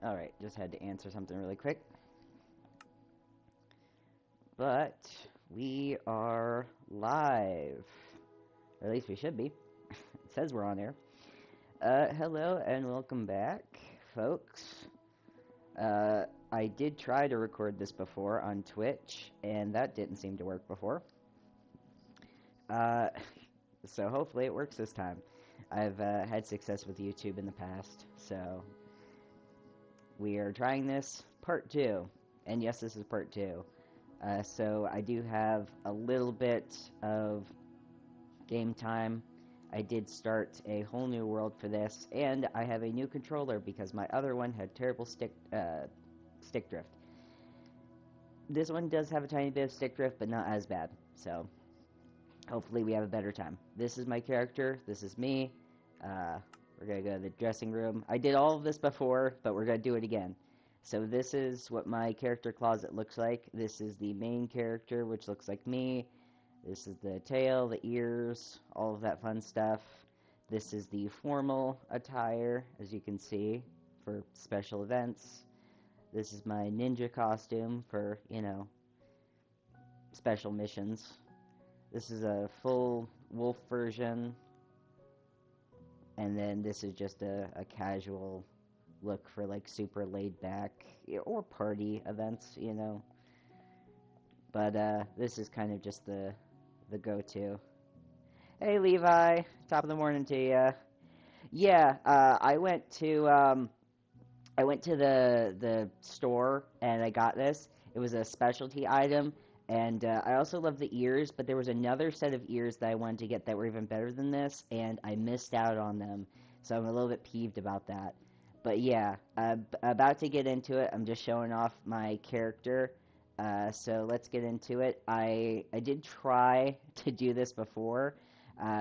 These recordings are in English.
Alright, just had to answer something really quick. But we are live. Or at least we should be. It says we're on air. Hello and welcome back, folks. I did try to record this before on Twitch, and that didn't seem to work before. So hopefully it works this time. I've had success with YouTube in the past, so we are trying this part 2. And yes, this is part 2. So I do have a little bit of game time. I did start a whole new world for this, and I have a new controller because my other one had terrible stick drift. This one does have a tiny bit of stick drift, but not as bad, so hopefully we have a better time. This is my character, this is me. We're going to go to the dressing room. I did all of this before, but we're going to do it again. So this is what my character closet looks like. This is the main character, which looks like me. This is the tail, the ears, all of that fun stuff. This is the formal attire, as you can see, for special events. This is my ninja costume for, you know, special missions. This is a full wolf version. And then this is just a casual look for, like, super laid back or party events, you know. But this is kind of just the go-to. Hey, Levi. Top of the morning to you. Yeah, I went to the store and I got this. It was a specialty item, and I also love the ears, but there was another set of ears that I wanted to get that were even better than this, and I missed out on them. So I'm a little bit peeved about that. But yeah, about to get into it. I'm just showing off my character. So let's get into it. I did try to do this before.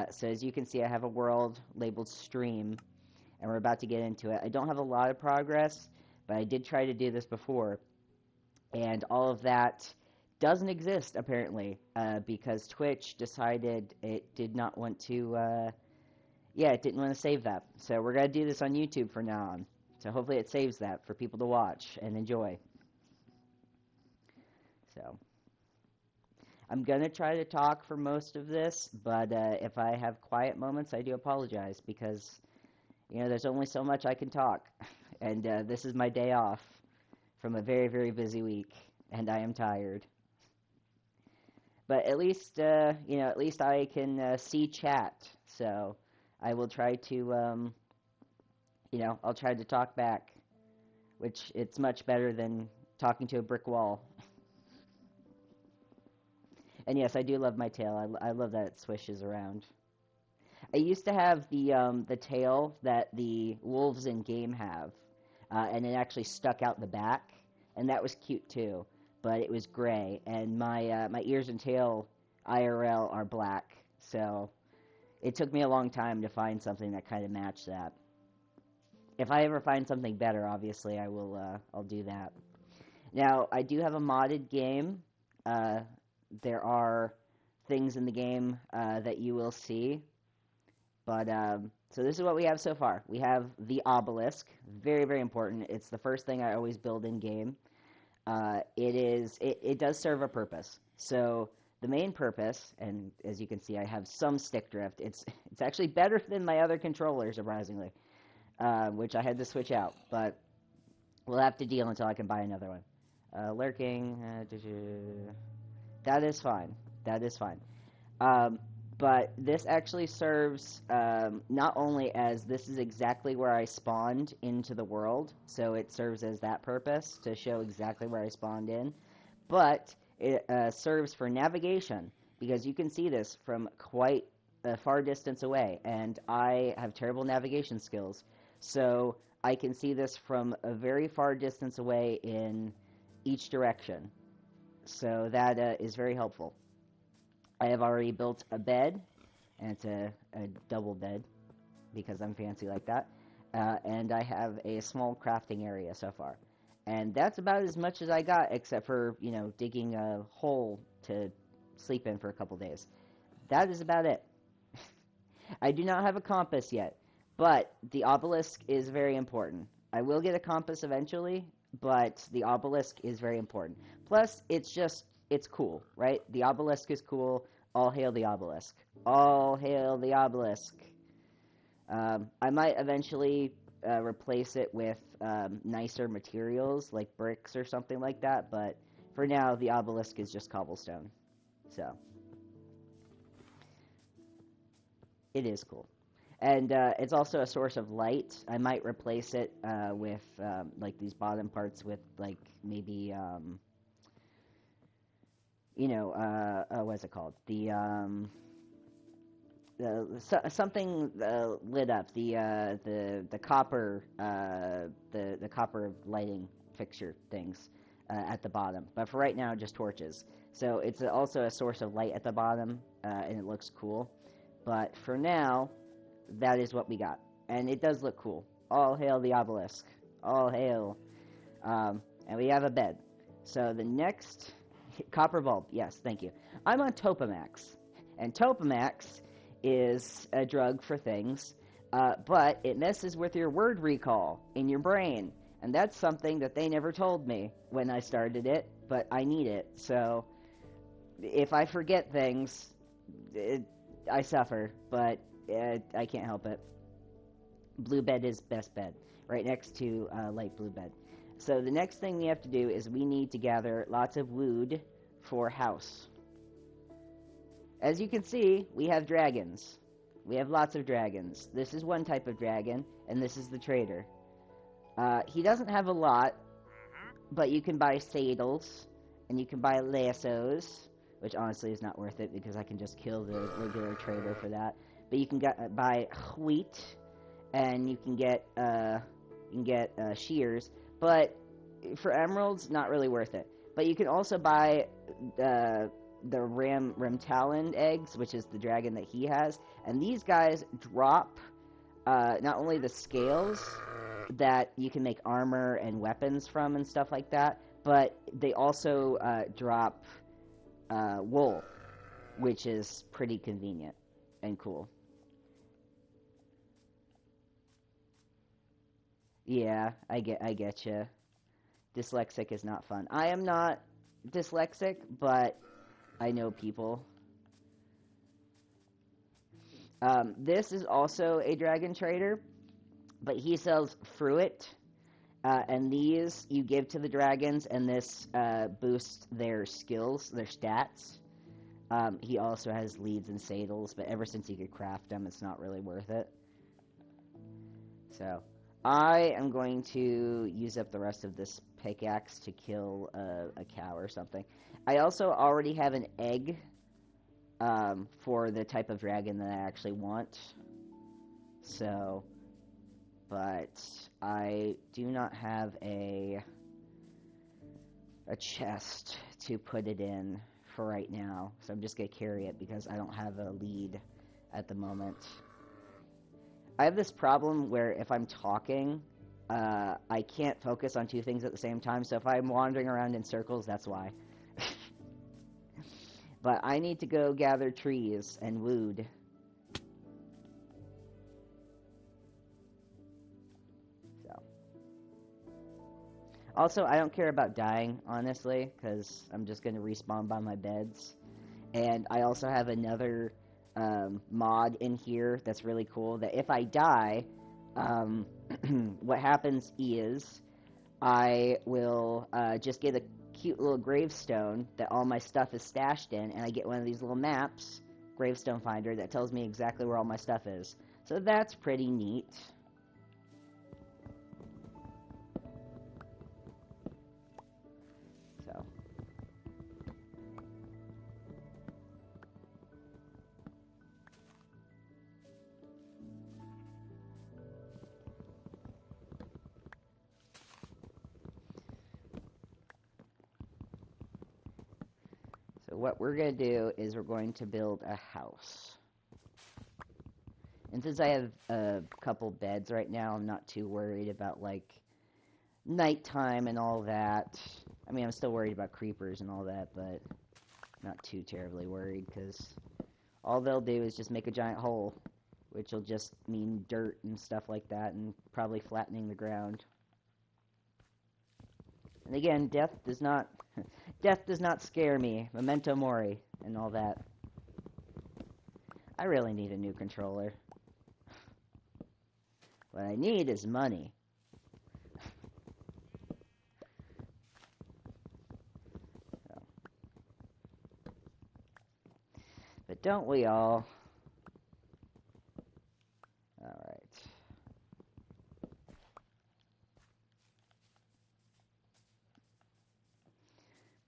So as you can see, I have a world labeled stream, and we're about to get into it. I don't have a lot of progress, but I did try to do this before. And all of that doesn't exist, apparently, because Twitch decided it did not want to, it didn't want to save that. So we're going to do this on YouTube from now on. So hopefully it saves that for people to watch and enjoy. So I'm going to try to talk for most of this, but if I have quiet moments, I do apologize because, you know, there's only so much I can talk. And this is my day off from a very, very busy week, and I am tired. But at least, you know, at least I can see chat, so I will try to, you know, I'll try to talk back, which it's much better than talking to a brick wall. And yes, I do love my tail. I love that it swishes around. I used to have the tail that the wolves in game have, and it actually stuck out the back, and that was cute too. But it was gray, and my ears and tail IRL are black, so it took me a long time to find something that kind of matched that. If I ever find something better, obviously I will. I'll do that. Now I do have a modded game. There are things in the game that you will see. But, so this is what we have so far. We have the obelisk. Very, very important. It's the first thing I always build in-game. It does serve a purpose. So the main purpose, and as you can see, I have some stick drift. It's actually better than my other controller, surprisingly, which I had to switch out. But we'll have to deal until I can buy another one. Lurking. That is fine. That is fine. But this actually serves not only as this is exactly where I spawned into the world, so it serves as that purpose to show exactly where I spawned in, but it serves for navigation, because you can see this from quite a far distance away, and I have terrible navigation skills, so I can see this from a very far distance away in each direction. So that is very helpful. I have already built a bed, and it's a double bed, because I'm fancy like that. And I have a small crafting area so far. And that's about as much as I got, except for, you know, digging a hole to sleep in for a couple days. That is about it. I do not have a compass yet, but the obelisk is very important. I will get a compass eventually, but the obelisk is very important. Plus, it's cool, right? The obelisk is cool. All hail the obelisk. All hail the obelisk. I might eventually replace it with nicer materials like bricks or something like that, but for now, the obelisk is just cobblestone. So, it is cool. And it's also a source of light. I might replace it with like these bottom parts with like maybe what's it called? Something lit up. The copper the copper lighting fixture things at the bottom. But for right now, just torches. So it's also a source of light at the bottom, and it looks cool. But for now, that is what we got. And it does look cool. All hail the obelisk. All hail. And we have a bed. So the next... Copper bulb. Yes, thank you. I'm on Topamax. And Topamax is a drug for things, but it messes with your word recall in your brain. And that's something that they never told me when I started it, but I need it. So if I forget things, I suffer, but I can't help it. Blue bed is best bed, right next to light blue bed. So the next thing we have to do is we need to gather lots of wood for house. As you can see, we have dragons. We have lots of dragons. This is one type of dragon, and this is the trader. He doesn't have a lot, but you can buy saddles, and you can buy lassos, which honestly is not worth it because I can just kill the regular trader for that. But you can buy wheat, and you can get shears. But for emeralds, not really worth it. But you can also buy the Rimtalon eggs, which is the dragon that he has. And these guys drop not only the scales that you can make armor and weapons from and stuff like that, but they also drop wool, which is pretty convenient and cool. Yeah, I get you. Dyslexic is not fun. I am not dyslexic, but I know people. This is also a dragon trader, but he sells fruit, and these you give to the dragons, and this boosts their skills, their stats. He also has leads and saddles, but ever since you could craft them, it's not really worth it. So... I am going to use up the rest of this pickaxe to kill a cow or something. I also already have an egg for the type of dragon that I actually want. So, but I do not have a chest to put it in for right now. So I'm just going to carry it because I don't have a lead at the moment. I have this problem where if I'm talking, I can't focus on two things at the same time, so if I'm wandering around in circles, that's why. But I need to go gather trees and wood. So. Also, I don't care about dying, honestly, because I'm just going to respawn by my beds. And I also have another... mod in here that's really cool, that if I die, what happens is I will just get a cute little gravestone that all my stuff is stashed in, and I get one of these little maps, gravestone finder, that tells me exactly where all my stuff is. So that's pretty neat. So... So what we're going to do is we're going to build a house. And since I have a couple beds right now, I'm not too worried about, like, nighttime and all that. I mean, I'm still worried about creepers and all that, but not too terribly worried, because all they'll do is just make a giant hole, which will just mean dirt and stuff like that, and probably flattening the ground. And again, death does not scare me. Memento mori and all that. I really need a new controller. What I need is money. So. But don't we all? Alright.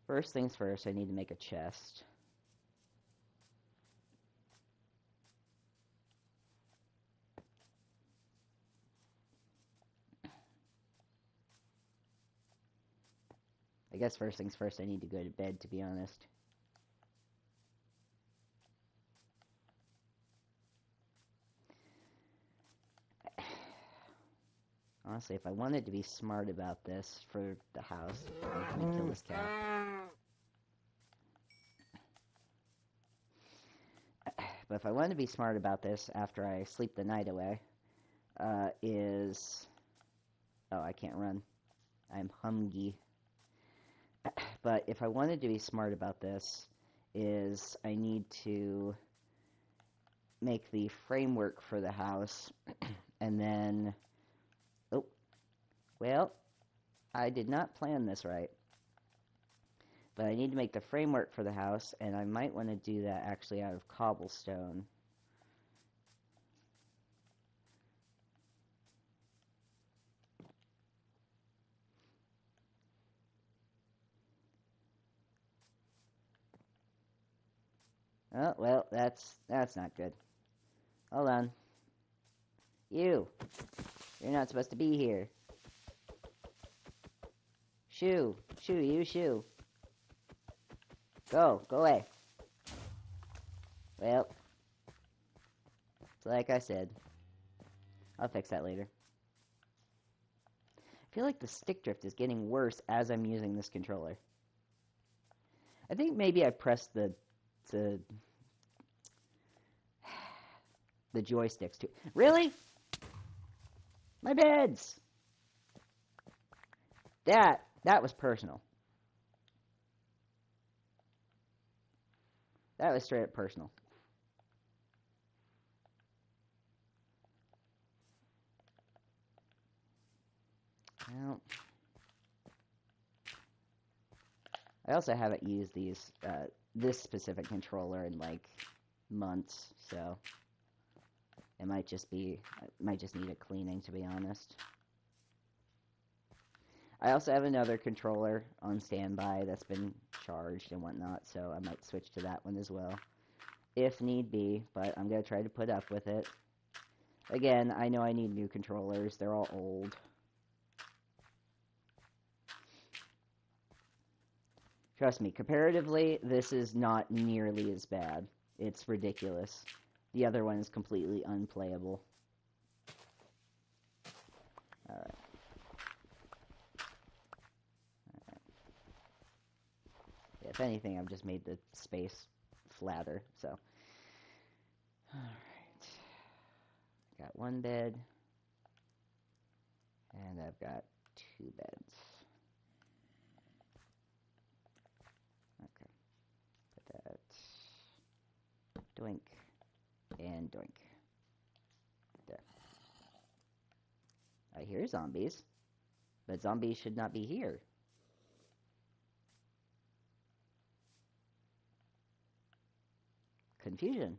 First things first, I need to make a chest. I guess first things first, I need to go to bed, to be honest. Honestly, if I wanted to be smart about this for the house, let me kill this cat. But if I wanted to be smart about this after I sleep the night away, oh, I can't run. I'm hungry. But if I wanted to be smart about this, is I need to make the framework for the house, and then, oh, well, I did not plan this right. But I need to make the framework for the house, and I might want to do that actually out of cobblestone. Oh, well, that's not good. Hold on. You're not supposed to be here. Shoo, shoo. Go away. Well, it's like I said. I'll fix that later. I feel like the stick drift is getting worse as I'm using this controller. I think maybe I pressed the joysticks too. Really? My beds! That was personal. That was straight up personal. Well, I also haven't used this specific controller in like months, so it might just need a cleaning, to be honest. I also have another controller on standby that's been charged and whatnot, so I might switch to that one as well, if need be, but I'm going to try to put up with it. Again, I know I need new controllers. They're all old. Trust me, comparatively, this is not nearly as bad. It's ridiculous. The other one is completely unplayable. Alright. If anything, I've just made the space flatter, so. Alright. Got one bed. And I've got 2 beds. Okay. Put that. Doink. And doink. There. I hear zombies. But zombies should not be here. Confusion.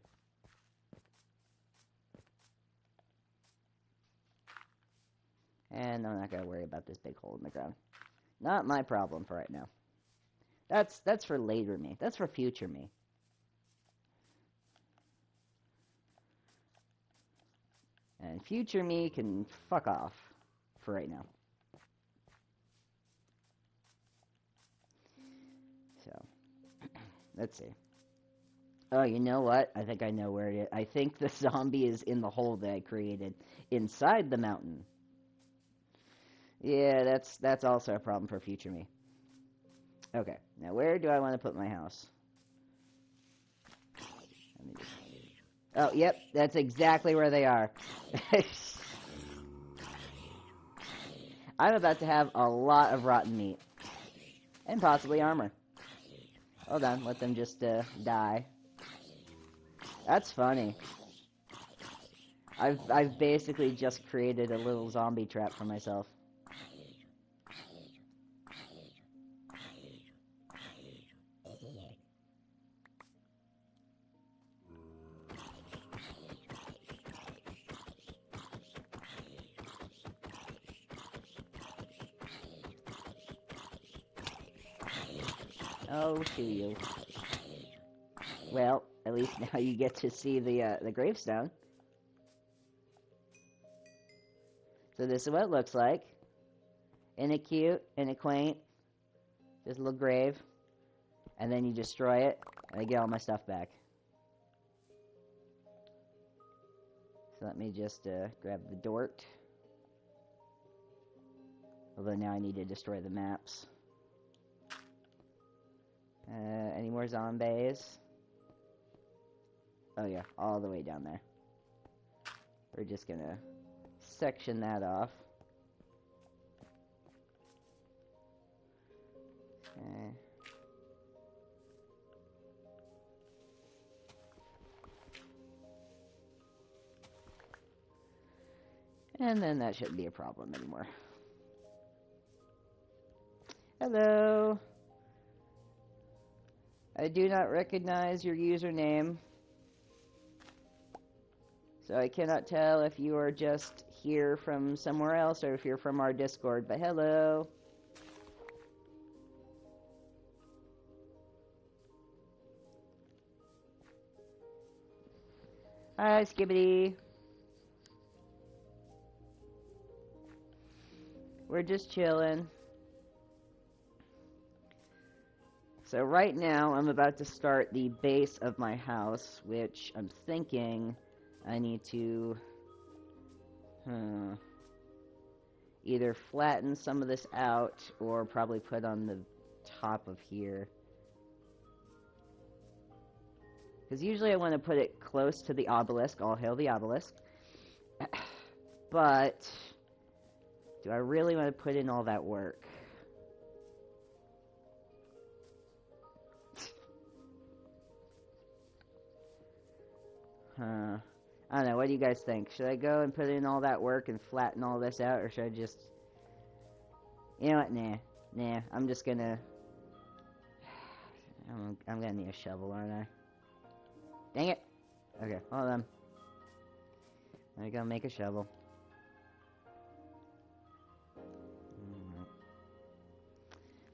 And I'm not going to worry about this big hole in the ground. Not my problem for right now. That's for later me. That's for future me. And future me can fuck off for right now. So, let's see. Oh, you know what? I think I know where it is. I think the zombie is in the hole that I created inside the mountain. Yeah, that's also a problem for future me. Okay, now where do I want to put my house? Oh, yep, that's exactly where they are. I'm about to have a lot of rotten meat. And possibly armor. Hold on, let them just die. That's funny. I've basically just created a little zombie trap for myself. Oh, to you. Well, at least now you get to see the gravestone. So this is what it looks like. Isn't it cute? Isn't it quaint? Just a little grave. And then you destroy it, and I get all my stuff back. So let me just grab the Dort. Although now I need to destroy the maps. Any more zombies? Oh yeah, all the way down there. We're just gonna section that off. Okay. And then that shouldn't be a problem anymore. Hello. I do not recognize your username. So I cannot tell if you are just here from somewhere else or if you're from our Discord, but hello. Hi, Skibbity. We're just chilling. So right now, I'm about to start the base of my house, which I'm thinking I need to either flatten some of this out or probably put on the top of here. Because usually I want to put it close to the obelisk. All hail the obelisk. But do I really want to put in all that work? I don't know. What do you guys think? Should I go and put in all that work and flatten all this out, or should I just... You know what? Nah. I'm just gonna... I'm gonna need a shovel, aren't I? Dang it! Okay, hold on. I gotta make a shovel.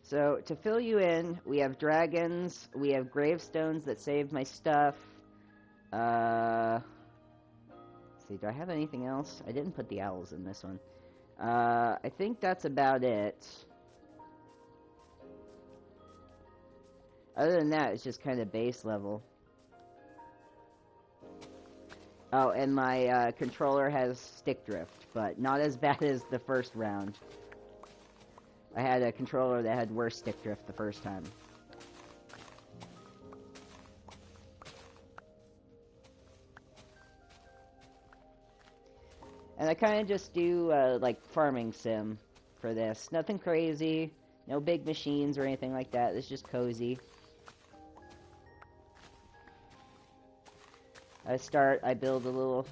So, to fill you in, we have dragons, we have gravestones that save my stuff. Let's see, do I have anything else? I didn't put the owls in this one. I think that's about it. Other than that, it's just kind of base level. Oh, and my controller has stick drift, but not as bad as the first round. I had a controller that had worse stick drift the first time. And I kind of just do, like, farming sim for this. Nothing crazy, no big machines or anything like that. It's just cozy. I build a little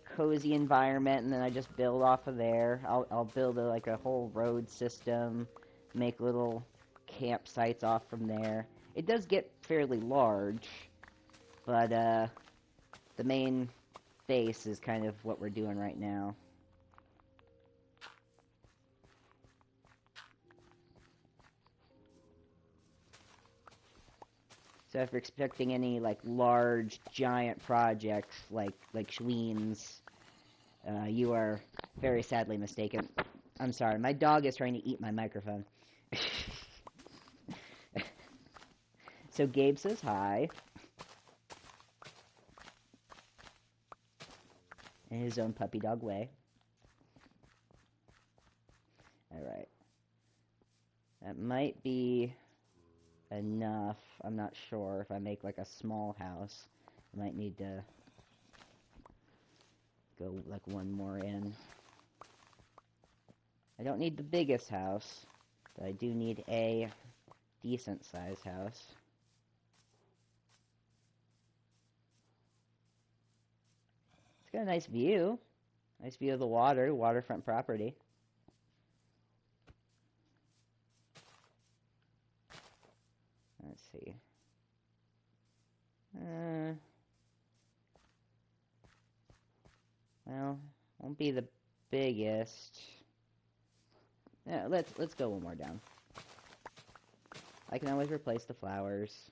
cozy environment, and then I just build off of there. I'll build like a whole road system, make little campsites off from there. It does get fairly large, but the main base is kind of what we're doing right now. So if you're expecting any like large, giant projects like Schween's, you are very sadly mistaken. I'm sorry, my dog is trying to eat my microphone. So Gabe says hi. In his own puppy dog way. Alright. That might be enough. I'm not sure. If I make like a small house, I might need to go like one more in. I don't need the biggest house, but I do need a decent-sized house. It's got a nice view. Nice view of the water, waterfront property. Let's see. Well, won't be the biggest. Yeah, let's go one more down. I can always replace the flowers.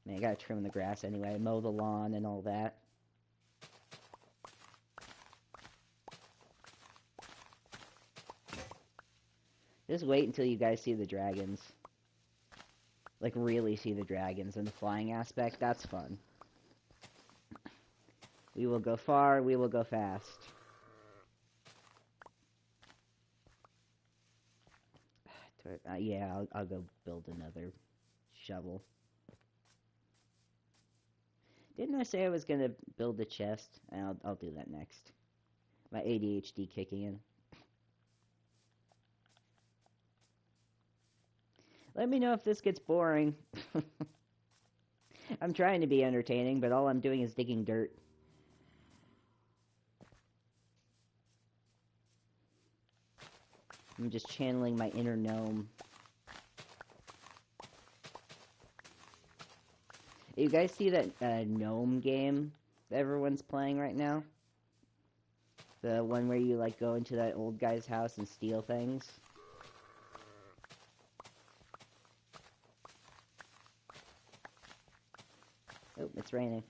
I mean, I gotta trim the grass anyway, mow the lawn and all that. Just wait until you guys see the dragons. Like, really see the dragons and the flying aspect. That's fun. We will go far, we will go fast. Yeah, I'll go build another shovel. Didn't I say I was gonna build a chest? I'll do that next. My ADHD kicking in. Let me know if this gets boring. I'm trying to be entertaining, but all I'm doing is digging dirt. I'm just channeling my inner gnome. You guys see that gnome game that everyone's playing right now? The one where you, like, go into that old guy's house and steal things? Oh, it's raining.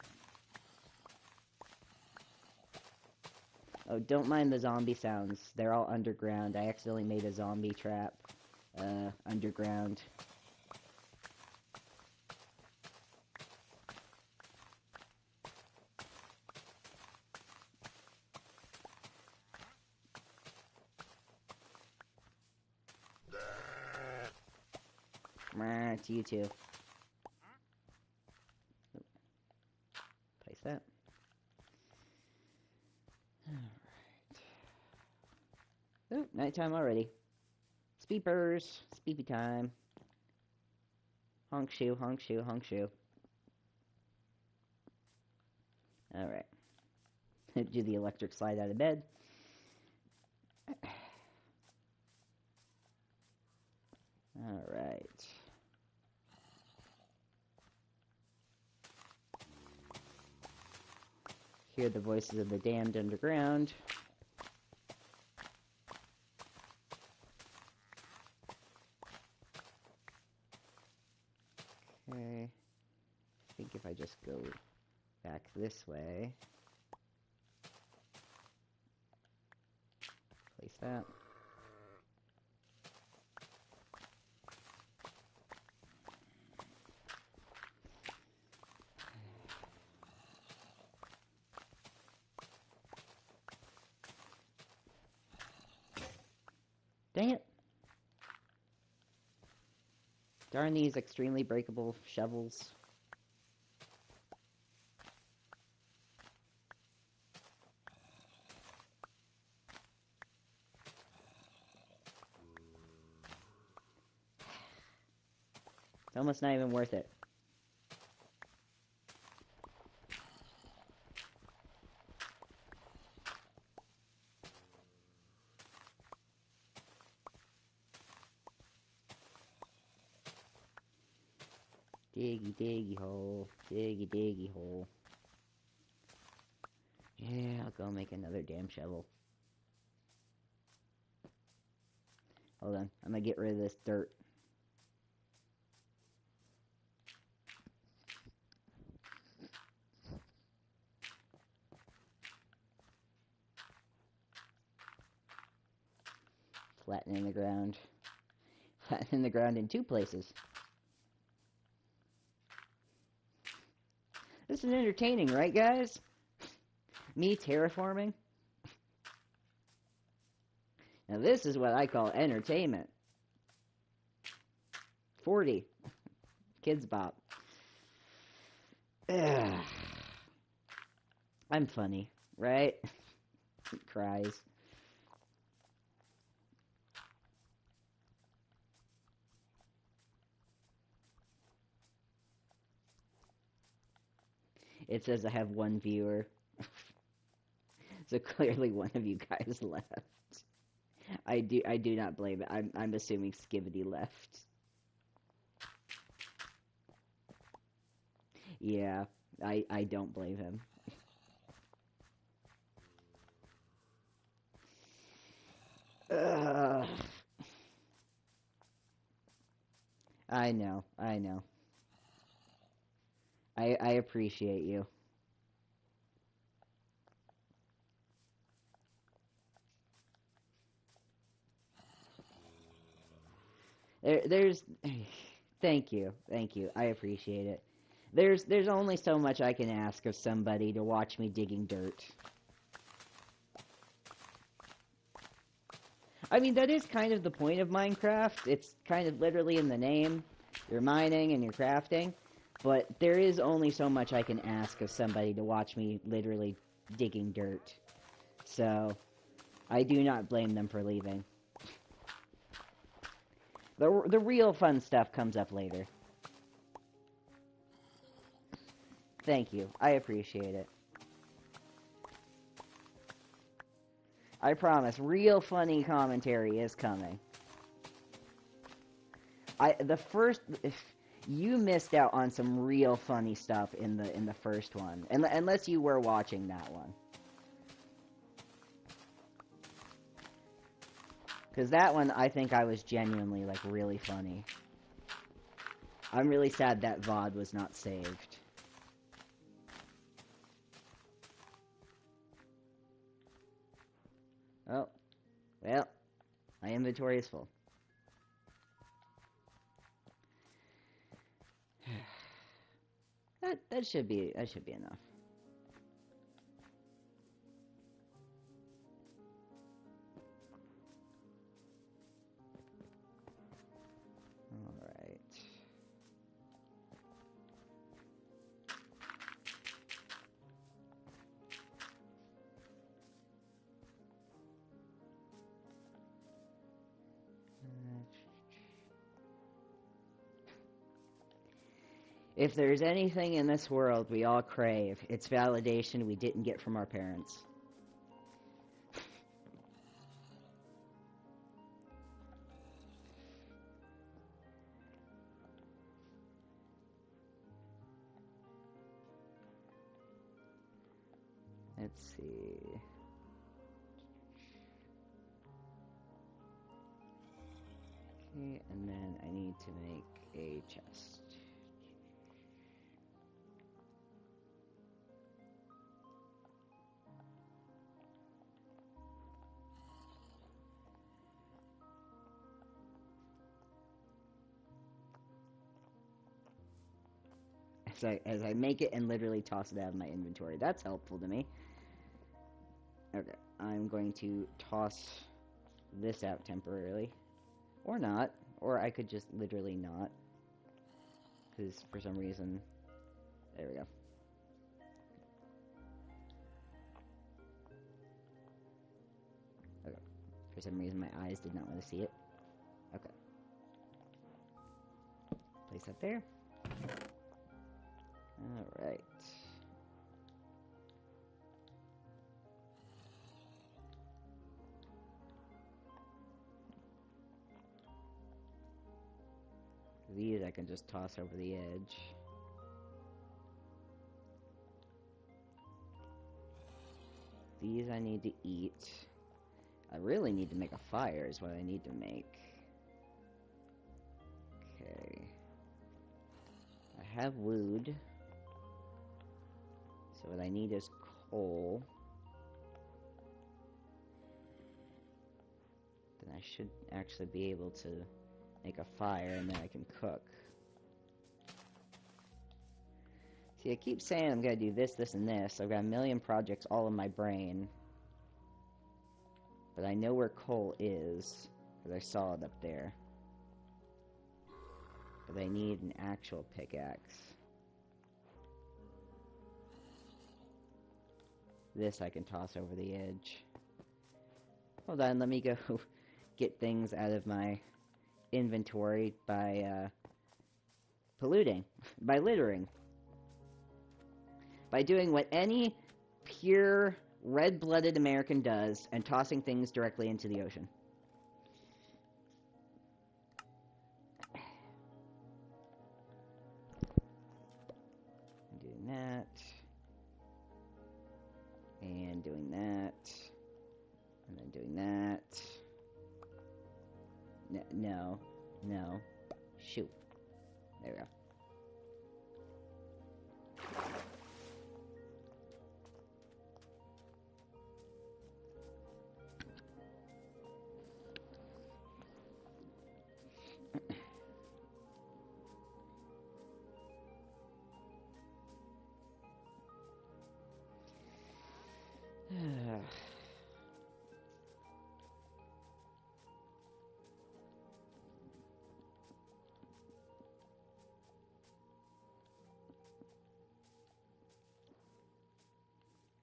Oh, don't mind the zombie sounds. They're all underground. I accidentally made a zombie trap underground. It's you too. Place that. Alright. Oh, nighttime already. Speepers. Speepy time. Honk shoe, honk shoe, honk shoe. Alright. Do the electric slide out of bed. Alright. Hear the voices of the damned underground. Okay. I think if I just go back this way. Place that. Dang it. Darn these extremely breakable shovels. It's almost not even worth it. Diggy, diggy hole. Diggy, diggy hole. Yeah, I'll go make another damn shovel. Hold on. I'm gonna get rid of this dirt. Flattening the ground. Flattening the ground in two places. This is entertaining, right, guys? Me terraforming? Now this is what I call entertainment. 40. Kids Bop. Ugh. I'm funny, right? It cries. It says I have one viewer. So clearly one of you guys left. I do not blame it. I'm assuming Skibidi left. Yeah, I don't blame him. Ugh. I know. I appreciate you. There's thank you. I appreciate it. There's only so much I can ask of somebody to watch me digging dirt. I mean, that is kind of the point of Minecraft. It's kind of literally in the name. You're mining and you're crafting. But there is only so much I can ask of somebody to watch me literally digging dirt. So, I do not blame them for leaving. The real fun stuff comes up later. Thank you. I appreciate it. I promise, real funny commentary is coming. You missed out on some real funny stuff in the first one, unless you were watching that one. Because that one, I think I was genuinely, like, really funny. I'm really sad that VOD was not saved. Oh, well, my inventory is full. That should be enough. Alright. If there's anything in this world we all crave, it's validation we didn't get from our parents. Let's see. Okay, and then I need to make a chest. As I make it and literally toss it out of my inventory. That's helpful to me. Okay, I'm going to toss this out temporarily. Or not. Or I could just literally not. Because for some reason... There we go. Okay. For some reason my eyes did not want to see it. Okay. Place that there. Alright. These I can just toss over the edge. These I need to eat. I really need to make a fire is what I need to make. Okay. I have wood. So what I need is coal. Then I should actually be able to make a fire and then I can cook. See, I keep saying I'm gonna do this, this, and this. I've got a million projects all in my brain. But I know where coal is, because I saw it up there. But I need an actual pickaxe. This I can toss over the edge. Hold on, let me go get things out of my inventory by polluting, by littering. by doing what any pure red-blooded American does and tossing things directly into the ocean. Doing that. And doing that. And then doing that. No. No. Shoot. There we go.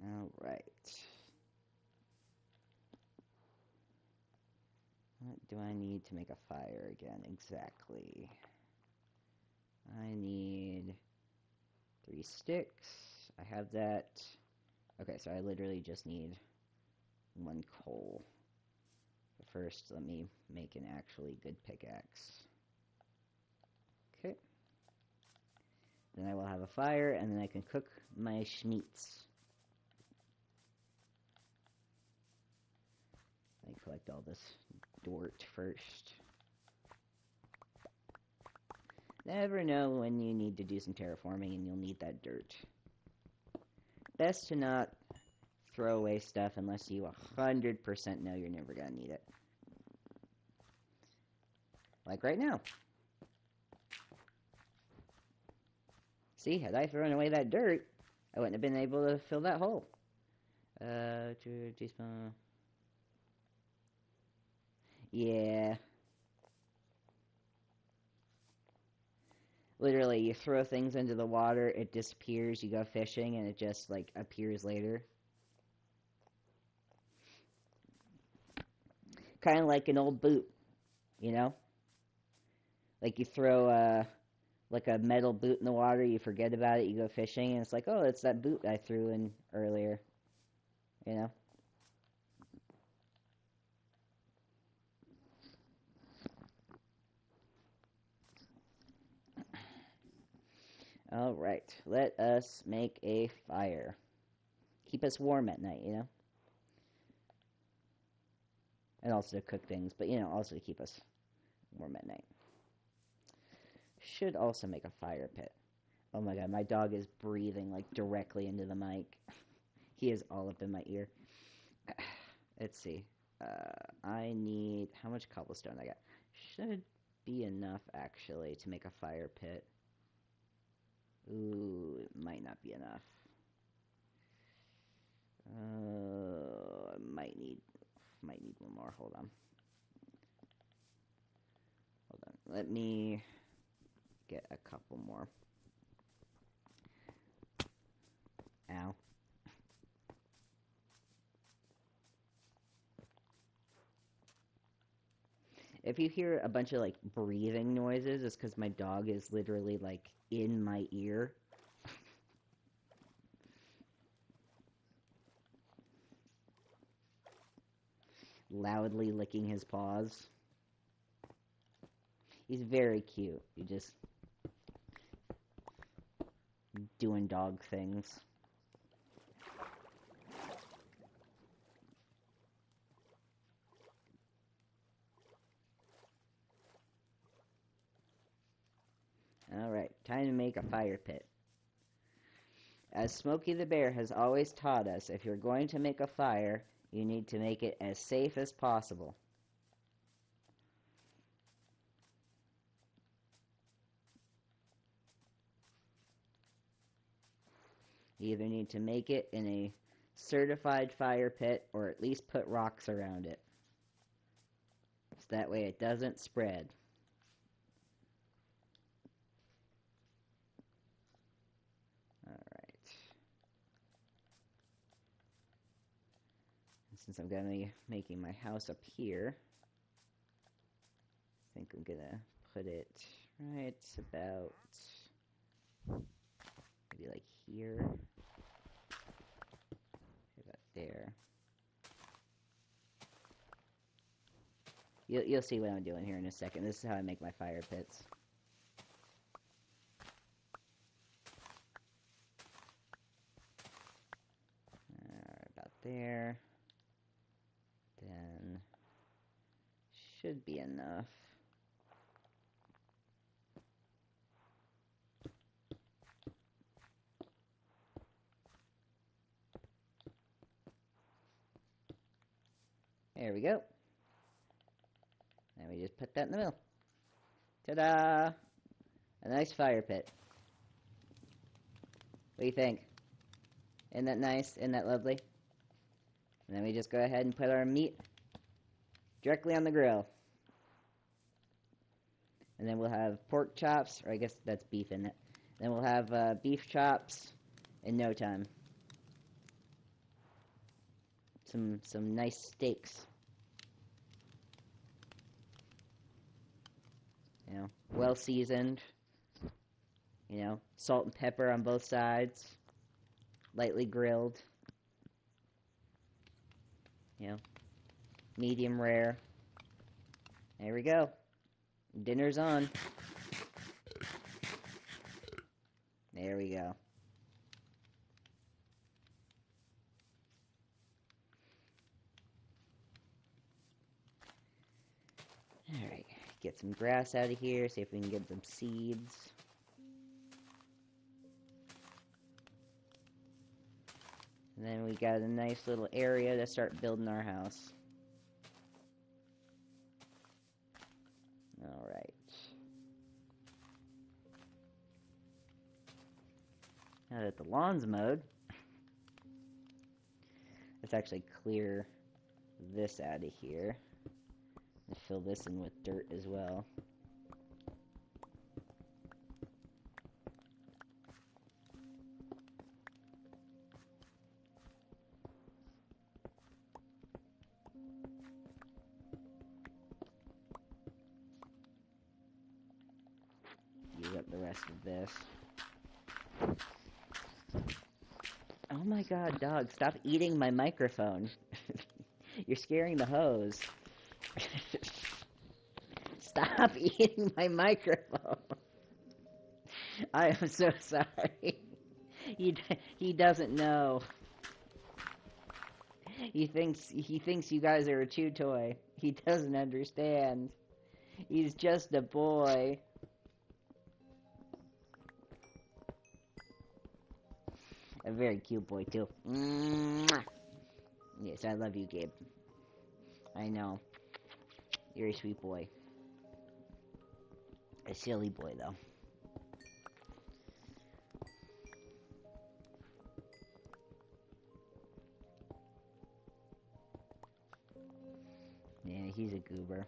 All right. What do I need to make a fire again? Exactly. I need 3 sticks. I have that. Okay, so I literally just need 1 coal. But first, let me make an actually good pickaxe. Okay. Then I will have a fire, and then I can cook my schmeats. I collect all this dirt first. Never know when you need to do some terraforming and you'll need that dirt. Best to not throw away stuff unless you 100% know you're never going to need it. Like right now. See, had I thrown away that dirt, I wouldn't have been able to fill that hole. Yeah. Literally, you throw things into the water, it disappears, you go fishing, and it just, like, appears later. Kind of like an old boot, you know? Like, you throw, like a metal boot in the water, you forget about it, you go fishing, and it's like, oh, it's that boot I threw in earlier, you know? Alright, let us make a fire. Keep us warm at night, you know? And also to cook things, but, you know, also to keep us warm at night. Should also make a fire pit. Oh my god, my dog is breathing, like, directly into the mic. He is all up in my ear. Let's see. I need... How much cobblestone I got? Should be enough, actually, to make a fire pit. Ooh, it might not be enough. I might need one more. Hold on. Let me get a couple more. Ow. If you hear a bunch of, like, breathing noises, it's because my dog is literally, like, in my ear. Loudly licking his paws. He's very cute. He just... doing dog things. Alright, time to make a fire pit. As Smokey the Bear has always taught us, if you're going to make a fire, you need to make it as safe as possible. You either need to make it in a certified fire pit, or at least put rocks around it. So that way it doesn't spread. Alright. Since I'm going to be making my house up here, I think I'm going to put it right about maybe like here. there. You'll see what I'm doing here in a second. This is how I make my fire pits. About there. Then should be enough. There we go. And we just put that in the middle. Ta-da! A nice fire pit. What do you think? Isn't that nice? Isn't that lovely? And then we just go ahead and put our meat directly on the grill. And then we'll have pork chops, or I guess that's beef in it. Then we'll have beef chops in no time. Some nice steaks. You know, well seasoned. You know, salt and pepper on both sides. Lightly grilled. You know, medium rare. There we go. Dinner's on. There we go. Alright, get some grass out of here, see if we can get some seeds. And then we got a nice little area to start building our house. Alright. Now that the lawn's mowed, let's actually clear this out of here. And fill this in with dirt as well. Use up the rest of this. Oh my god, dog, stop eating my microphone. You're scaring the hose. Stop eating my microphone. I am so sorry. He doesn't know. He thinks you guys are a chew toy. He doesn't understand. He's just a boy. A very cute boy too. Mwah. Yes, I love you, Gabe. I know. You're a sweet boy. A silly boy, though. Yeah, he's a goober.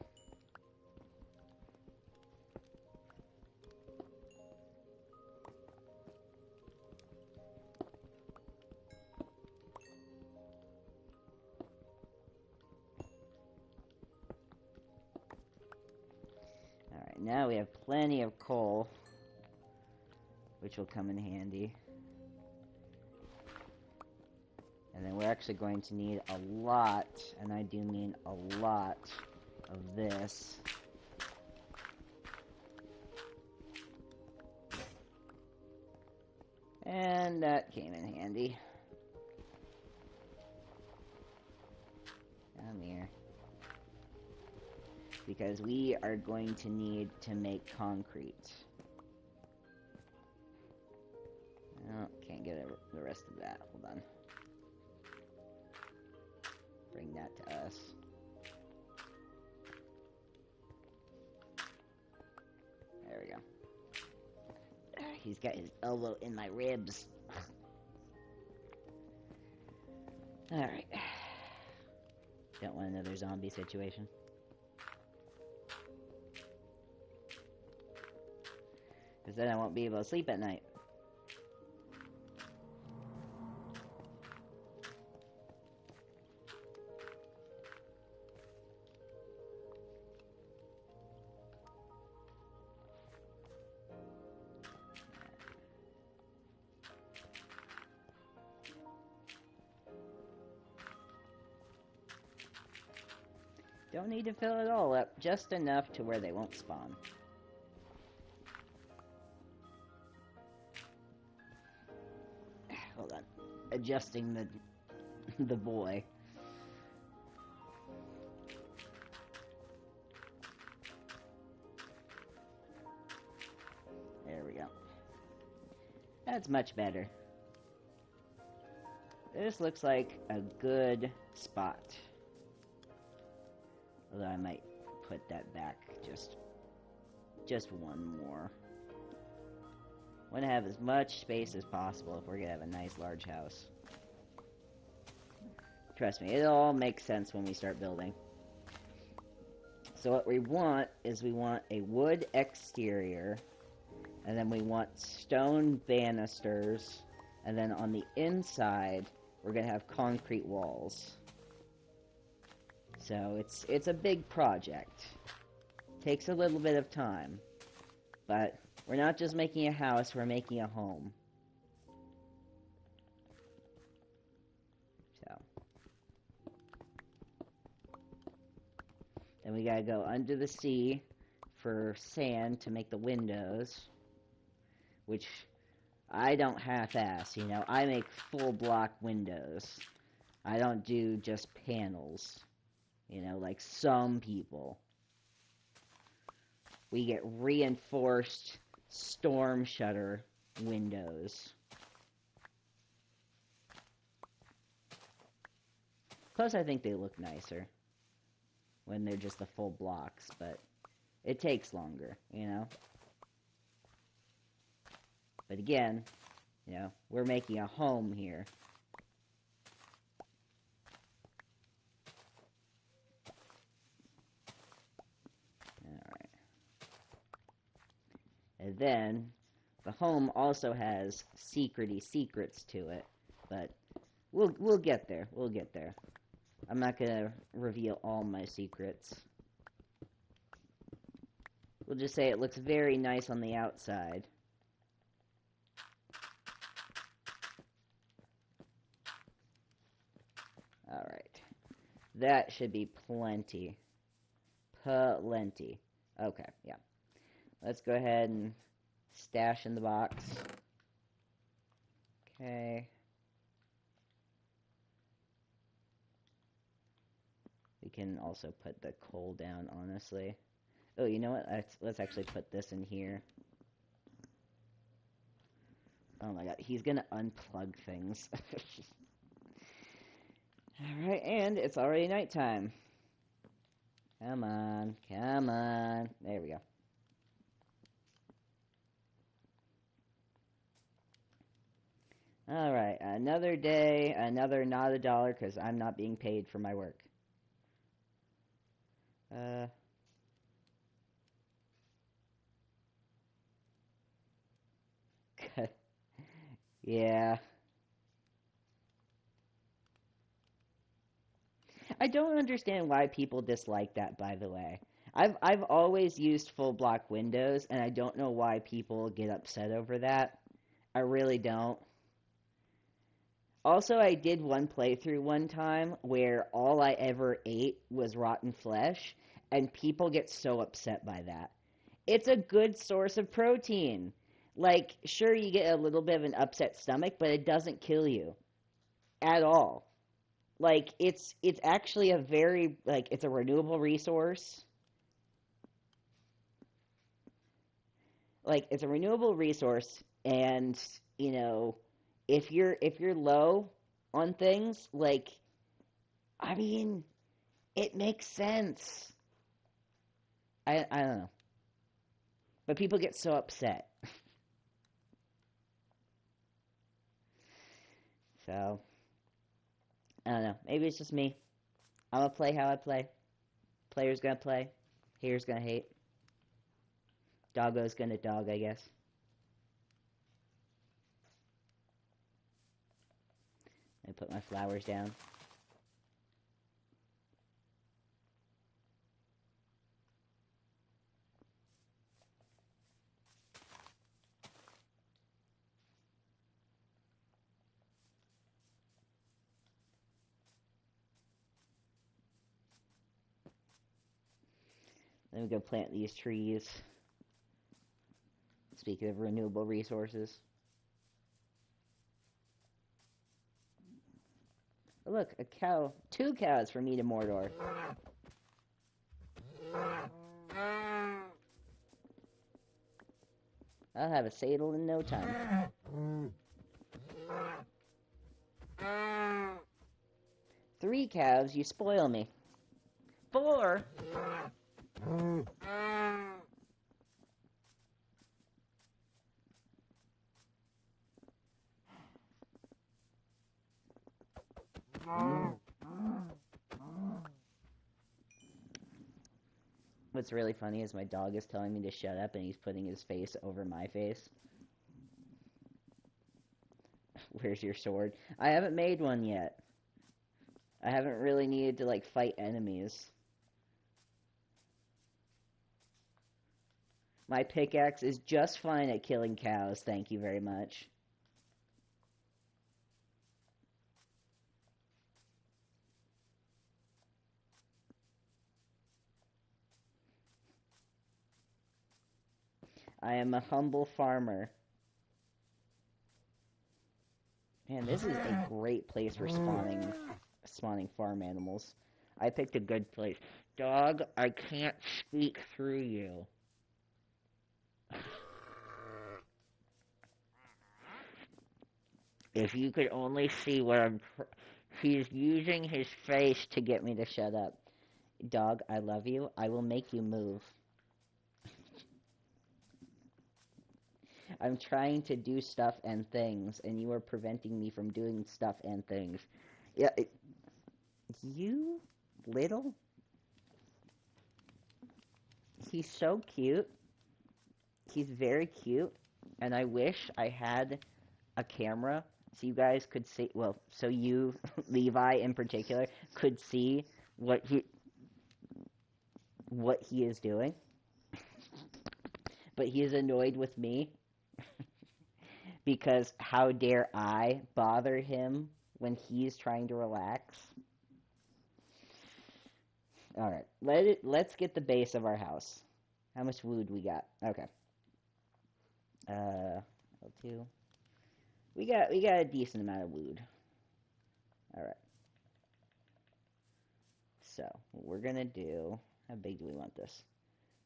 Alright, now we have plenty of coal, which will come in handy. And then we're actually going to need a lot, and I do mean a lot, of this. And that came in handy. Come here. Because we are going to need to make concrete. Oh, can't get the rest of that. Hold on. Bring that to us. There we go. He's got his elbow in my ribs. Alright. Don't want another zombie situation. Because then I won't be able to sleep at night. Don't need to fill it all up, just enough to where they won't spawn. Hold on. Adjusting the boy. There we go. That's much better. This looks like a good spot. Although I might put that back just one more. Want to have as much space as possible if we're gonna have a nice large house. Trust me, it all makes sense when we start building. So what we want is we want a wood exterior, and then we want stone banisters, and then on the inside we're gonna have concrete walls. So it's a big project. Takes a little bit of time, but we're not just making a house, we're making a home. So then we gotta go under the sea for sand to make the windows, which I don't half-ass, you know. I make full block windows. I don't do just panels, you know, like some people. We get reinforced storm shutter windows. Plus, I think they look nicer when they're just the full blocks, but it takes longer, you know? But again, you know, we're making a home here. Alright. And then, the home also has secrety secrets to it, but we'll get there. We'll get there. I'm not gonna reveal all my secrets. We'll just say it looks very nice on the outside. Alright. That should be plenty. Plenty. Okay, yeah. Let's go ahead and stash in the box. Okay. We can also put the coal down, honestly. Oh, you know what? Let's actually put this in here. Oh my god, he's gonna unplug things. Alright, and it's already nighttime. Come on, come on. There we go. Alright, another day, another not a dollar, because I'm not being paid for my work. Yeah. I don't understand why people dislike that, by the way. I've always used full block windows, and I don't know why people get upset over that. I really don't. Also, I did one playthrough one time where all I ever ate was rotten flesh, and people get so upset by that. It's a good source of protein. Like, sure, you get a little bit of an upset stomach, but it doesn't kill you at all. Like, it's actually a very, like, it's a renewable resource. Like, it's a renewable resource, and, you know, if you're low on things, like, I mean, it makes sense. I don't know. But people get so upset. So, I don't know. Maybe it's just me. I'm gonna play how I play. Player's gonna play. Hater's gonna hate. Doggo's gonna dog, I guess. I put my flowers down. Let me go plant these trees. Speaking of renewable resources. Oh, look, a cow. 2 cows for me to Mordor. I'll have a saddle in no time. 3 cows, you spoil me. 4. What's really funny is my dog is telling me to shut up and he's putting his face over my face. Where's your sword? I haven't made one yet. I haven't really needed to, like, fight enemies. My pickaxe is just fine at killing cows, thank you very much. I am a humble farmer. Man, this is a great place for spawning farm animals. I picked a good place. Dog, I can't speak through you. If you could only see what I'm... He's using his face to get me to shut up. Dog, I love you. I will make you move. I'm trying to do stuff and things, and you are preventing me from doing stuff and things. Yeah, you little... He's so cute. He's very cute, and I wish I had a camera so you guys could see, well, so you, Levi in particular, could see what he is doing. But he is annoyed with me because how dare I bother him when he's trying to relax. Alright, let's get the base of our house. How much wood we got? Okay. L2. We got a decent amount of wood. Alright. So, what we're gonna do, how big do we want this?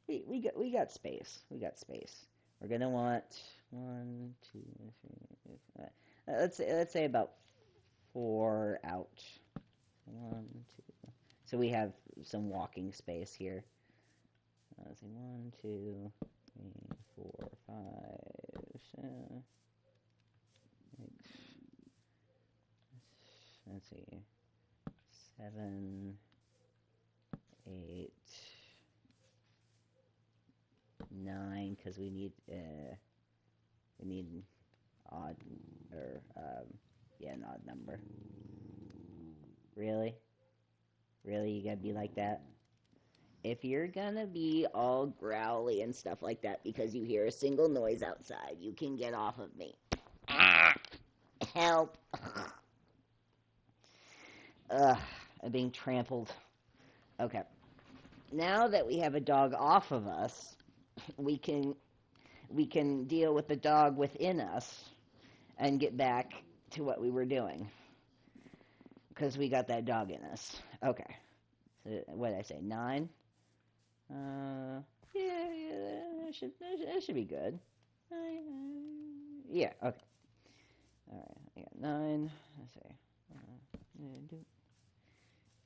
We got space. We got space. We're gonna want 1, 2, 3, 4, 5. Let's say about 4 out. 1, 2. So we have some walking space here. Let's see, 1, 2, 3, 4, 5, 6. Let's see, 7, 8, 9, because we need odd, or an odd number. Really, you gotta be like that? If you're gonna be all growly and stuff like that because you hear a single noise outside, you can get off of me. Help. I'm being trampled. Okay. Now that we have a dog off of us, we can deal with the dog within us and get back to what we were doing. Because we got that dog in us. Okay. So, what did I say? 9? That should be good. Yeah, okay. Alright, I got 9. Let's see. And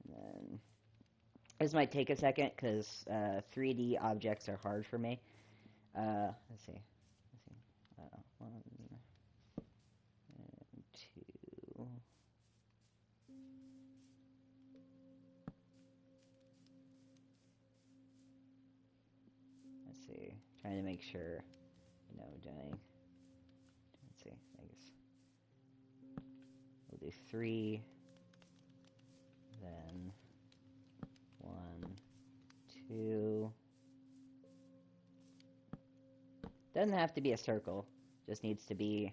then this might take a second because 3D objects are hard for me. Let's see. 1 and 2. Let's see. Trying to make sure I know doing. Let's see. I guess we'll do 3. Then 1, 2. Doesn't have to be a circle. Just needs to be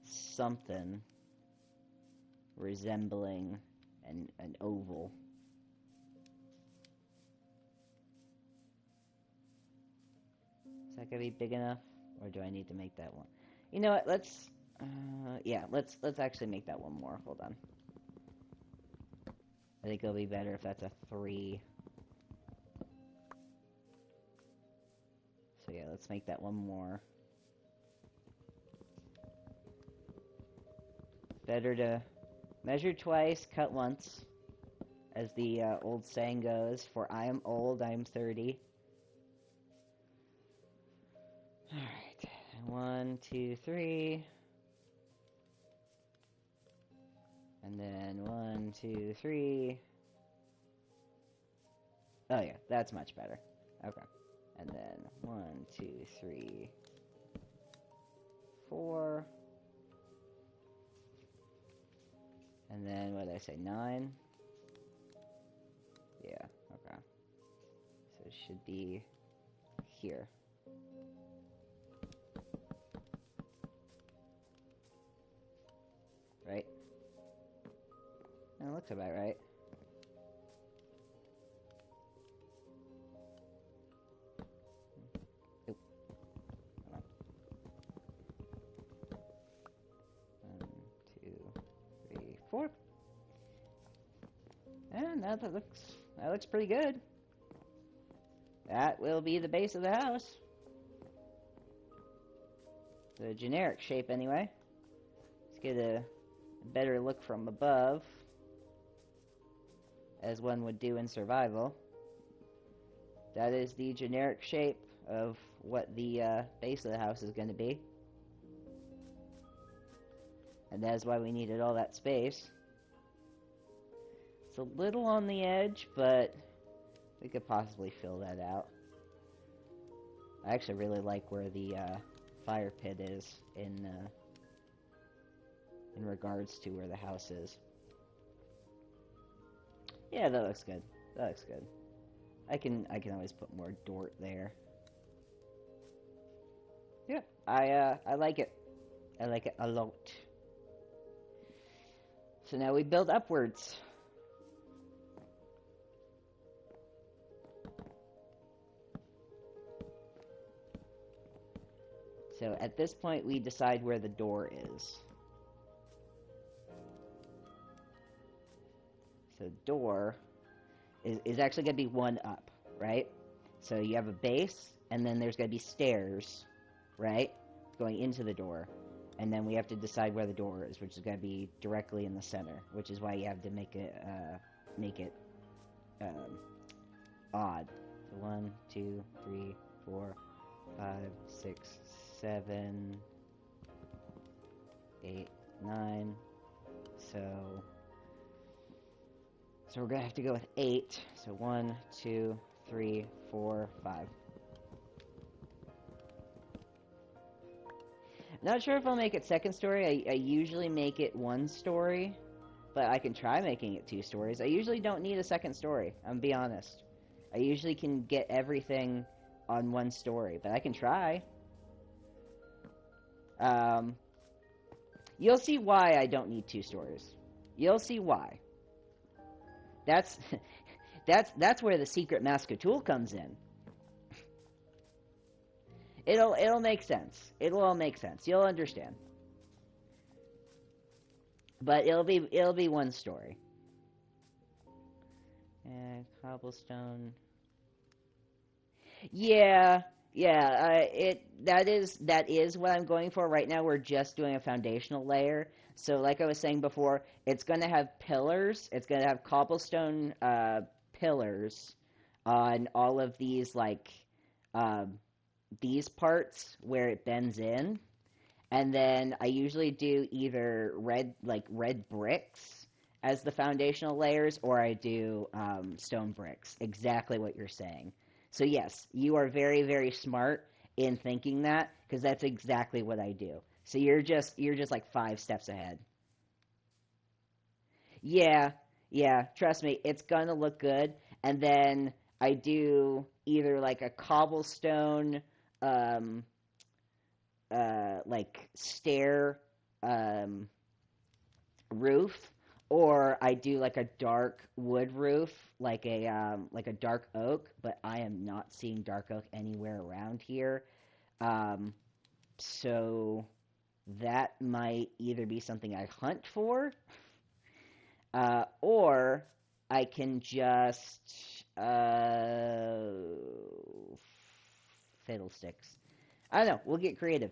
something resembling an oval. Is that gonna be big enough, or do I need to make that one? You know what? Let's, yeah, let's actually make that one more. Hold on. I think it'll be better if that's a 3. So yeah, let's make that one more. Better to measure twice, cut once, as the old saying goes. For I am old, I am 30. Alright, 1, 2, 3. And then 1, 2, 3. Oh yeah, that's much better. Okay. And then 1, 2, 3, 4. And then what did I say? 9? Yeah, okay. So it should be here. Right? That looks about right. Oop. Come on. 1, 2, 3, 4. And that looks pretty good. That will be the base of the house. The generic shape, anyway. Let's get a better look from above, as one would do in survival. That is the generic shape of what the base of the house is going to be. And that is why we needed all that space. It's a little on the edge, but we could possibly fill that out. I actually really like where the fire pit is in regards to where the house is. Yeah, that looks good. That looks good. I can always put more dirt there. Yeah, I like it. I like it a lot. So now we build upwards. So at this point we decide where the door is. So door is actually going to be one up, right? So you have a base, and then there's going to be stairs, right? Going into the door. And then we have to decide where the door is, which is going to be directly in the center, which is why you have to make it odd. So 1, 2, 3, 4, 5, 6, 7, 8, 9. So we're going to have to go with 8. So 1, 2, 3, 4, 5. Not sure if I'll make it second story. I usually make it 1 story, but I can try making it 2 stories. I usually don't need a second story, I'm gonna be honest. I usually can get everything on 1 story, but I can try. You'll see why I don't need 2 stories. You'll see why. That's where the secret Mascatool comes in. It'll make sense. It'll all make sense. You'll understand. But it'll be 1 story. And cobblestone. Yeah. That is what I'm going for right now. We're just doing a foundational layer. So like I was saying before, it's going to have pillars. It's going to have cobblestone pillars on all of these, like, these parts where it bends in. And then I usually do either red bricks as the foundational layers, or I do stone bricks. Exactly what you're saying. So yes, you are very, very smart in thinking that, because that's exactly what I do. So you're just like 5 steps ahead. Yeah, trust me, it's gonna look good. And then I do either like a cobblestone, like stair roof, or I do like a dark wood roof, like a dark oak. But I am not seeing dark oak anywhere around here. Um, so that might either be something I hunt for, or I can just fiddlesticks. I don't know. We'll get creative.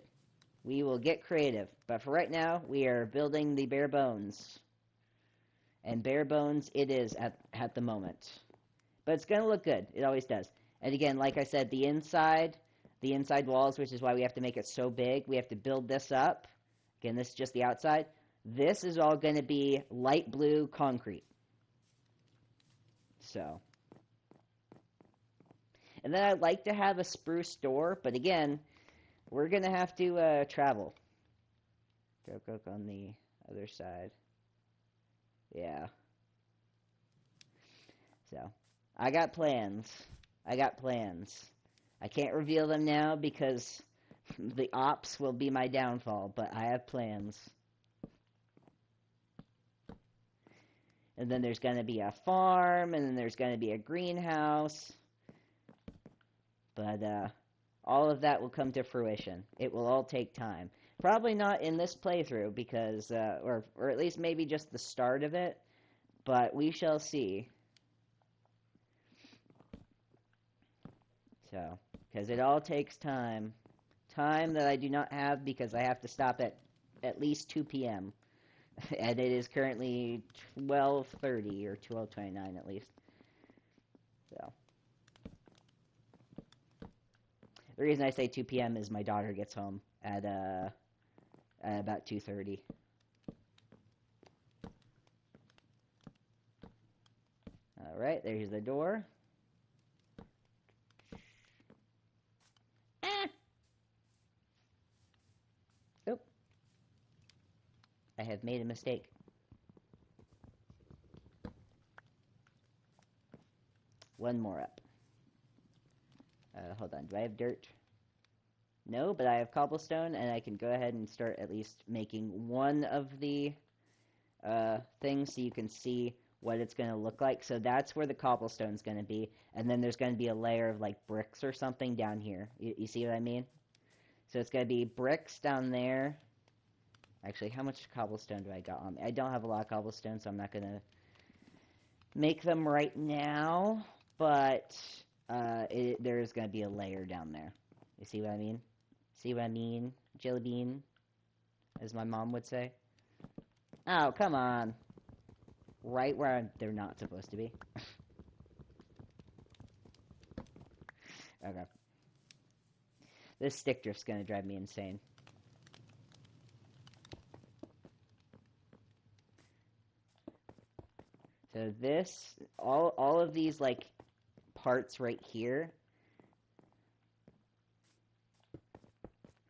We will get creative. But for right now, we are building the bare bones. And bare bones it is at the moment. But it's going to look good. It always does. And again, like I said, the inside walls, which is why we have to make it so big, we have to build this up. Again, this is just the outside. This is all going to be light blue concrete. So. And then I'd like to have a spruce door, but again, we're going to have to travel. Go on the other side. Yeah. So, I got plans. I can't reveal them now because the ops will be my downfall, but I have plans. And then there's going to be a farm, and then there's going to be a greenhouse. But all of that will come to fruition. It will all take time. Probably not in this playthrough, because, or at least maybe just the start of it, but we shall see. So, because it all takes time. Time that I do not have because I have to stop at least 2 p.m. And it is currently 12:30 or 12:29 at least. So. The reason I say 2 p.m. is my daughter gets home at about 2:30. All right, there's the door. Ah! Oh, I have made a mistake. One more up. Hold on, do I have dirt? No, but I have cobblestone, and I can go ahead and start at least making one of the things so you can see what it's going to look like. So that's where the cobblestone's going to be, and then there's going to be a layer of like bricks or something down here. You see what I mean? So it's going to be bricks down there. Actually, how much cobblestone do I got on me? I don't have a lot of cobblestone, so I'm not going to make them right now, but there's going to be a layer down there. You see what I mean? See what I mean? Jelly bean, as my mom would say. Oh, come on. Right where they're not supposed to be. Okay. This stick drift's going to drive me insane. So this, all of these, like, parts right here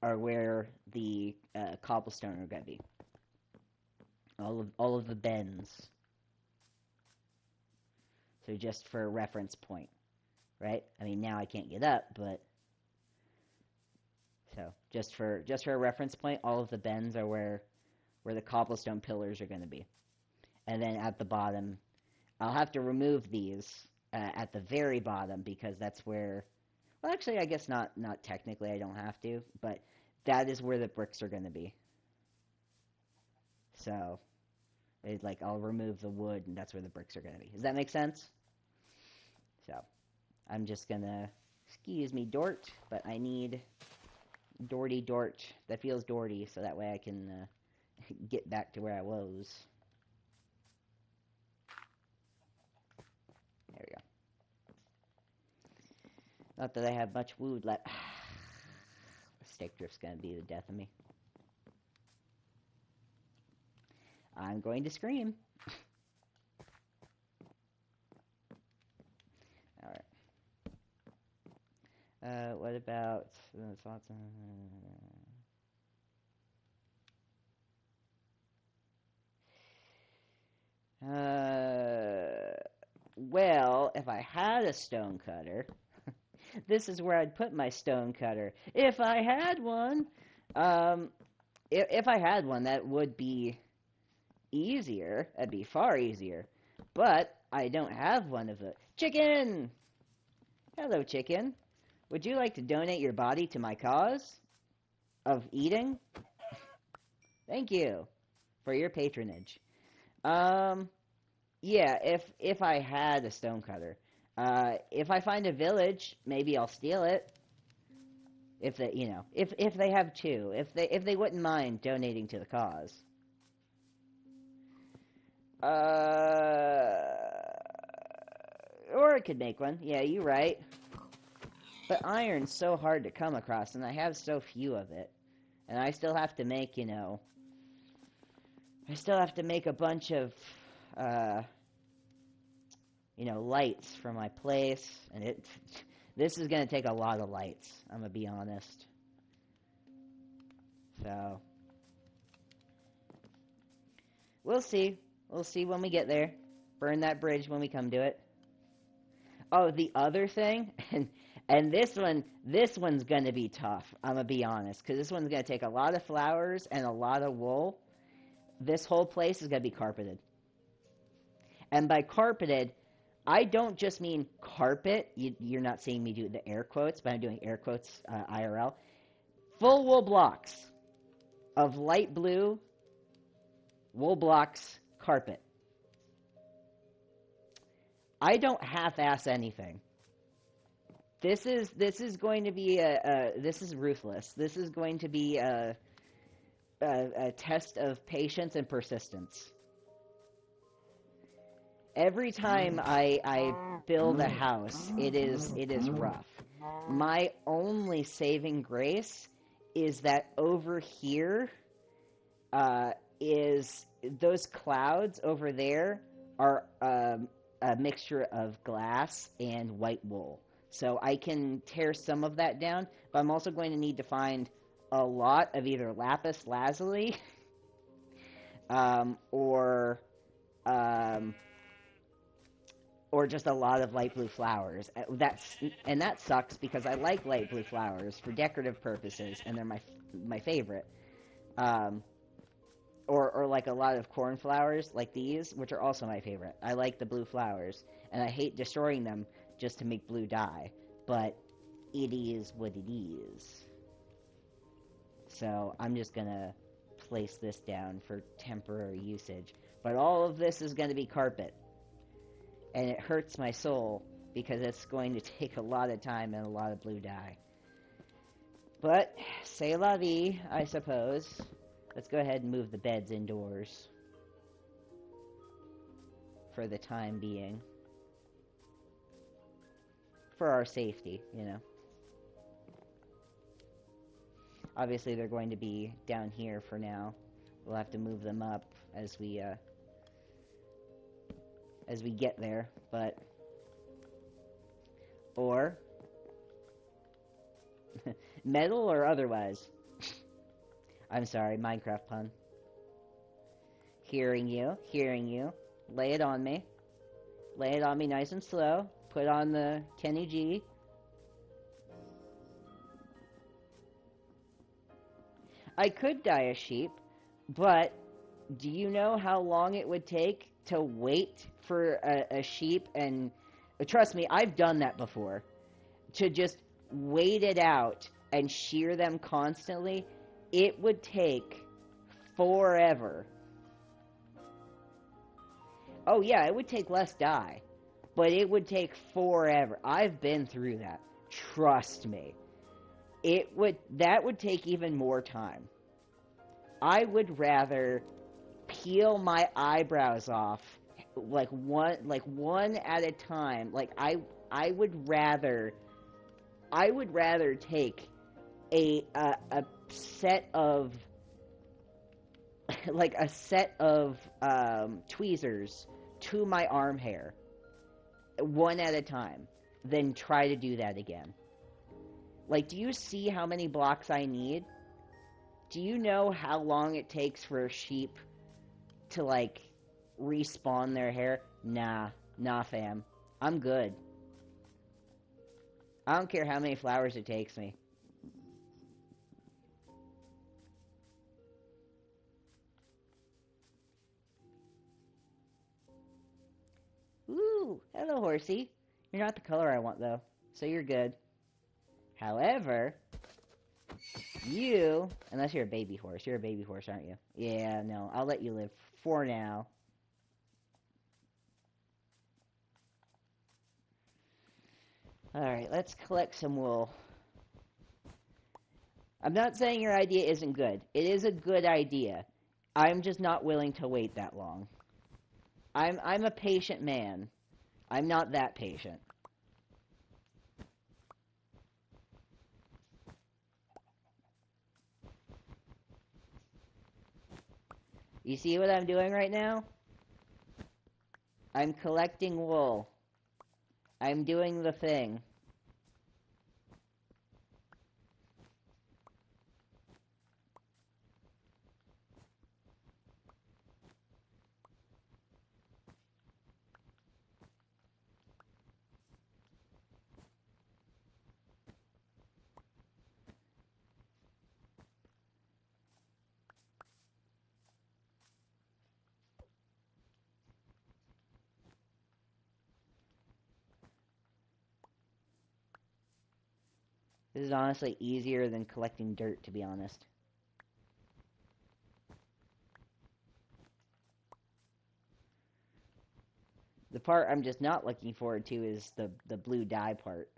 are where the cobblestone are going to be. All of the bends. So just for a reference point, right? I mean, now I can't get up, but so just for a reference point, all of the bends are where the cobblestone pillars are going to be. And then at the bottom, I'll have to remove these at the very bottom because that's where, well, actually, I guess not technically, I don't have to, but that is where the bricks are going to be. So, it's like I'll remove the wood and that's where the bricks are going to be. Does that make sense? So, I'm just going to, excuse me, Dort, but I need Dorty Dort that feels Dorty so that way I can get back to where I was. There we go. Not that I have much wood left. The stick drift's going to be the death of me. I'm going to scream. Alright. What about... well, if I had a stone cutter... this is where I'd put my stone cutter. If I had one! If I had one, that would be easier. That'd be far easier. But I don't have one of the... Chicken! Hello, chicken. Would you like to donate your body to my cause of eating? Thank you for your patronage. Yeah, if I had a stonecutter. If I find a village, maybe I'll steal it. If they, if they have two, if they wouldn't mind donating to the cause. Or I could make one. Yeah, you're right. But iron's so hard to come across, and I have so few of it. And I still have to make, I still have to make a bunch of, lights for my place, and this is going to take a lot of lights, I'm going to be honest. So, we'll see. We'll see when we get there. Burn that bridge when we come to it. Oh, the other thing, and this one's going to be tough, I'm going to be honest, because this one's going to take a lot of flowers and a lot of wool. This whole place is going to be carpeted. And by carpeted, I don't just mean carpet. You're not seeing me do the air quotes, but I'm doing air quotes IRL. Full wool blocks of light blue wool blocks carpet. I don't half-ass anything. This is going to be this is ruthless. This is going to be a test of patience and persistence. Every time I build a house, it is rough. My only saving grace is that over here is those clouds over there are a mixture of glass and white wool. So I can tear some of that down, but I'm also going to need to find a lot of either lapis lazuli or just a lot of light blue flowers. That sucks because I like light blue flowers for decorative purposes, and they're my favorite. Or like a lot of cornflowers like these, which are also my favorite. I like the blue flowers, and I hate destroying them just to make blue dye, but it is what it is. So I'm just gonna place this down for temporary usage. But all of this is gonna be carpet. And it hurts my soul because it's going to take a lot of time and a lot of blue dye. But, c'est la vie, I suppose. Let's go ahead and move the beds indoors. For the time being. For our safety, Obviously, they're going to be down here for now. We'll have to move them up as we get there, but or metal or otherwise. I'm sorry, Minecraft pun. Hearing you. Lay it on me. Lay it on me nice and slow. Put on the Kenny G. I could dye a sheep, but do you know how long it would take to wait for a sheep? And trust me, I've done that before. To just wait it out and shear them constantly, it would take forever. Oh yeah, it would take less dye, but it would take forever. I've been through that. Trust me. That would take even more time. I would rather peel my eyebrows off like one at a time. Like I would rather take a set of like a set of tweezers to my arm hair one at a time than try to do that again. Like, do you see how many blocks I need? Do you know how long it takes for a sheep to, like, respawn their hair? Nah, fam. I'm good. I don't care how many flowers it takes me. Ooh, hello, horsey. You're not the color I want, though, so you're good. However, unless you're a baby horse. You're a baby horse, aren't you? Yeah, no, I'll let you live for now. Alright, let's collect some wool. I'm not saying your idea isn't good. It is a good idea. I'm just not willing to wait that long. I'm a patient man. I'm not that patient. You see what I'm doing right now? I'm collecting wool. I'm doing the thing. This is honestly easier than collecting dirt, to be honest. The part I'm just not looking forward to is the blue dye part.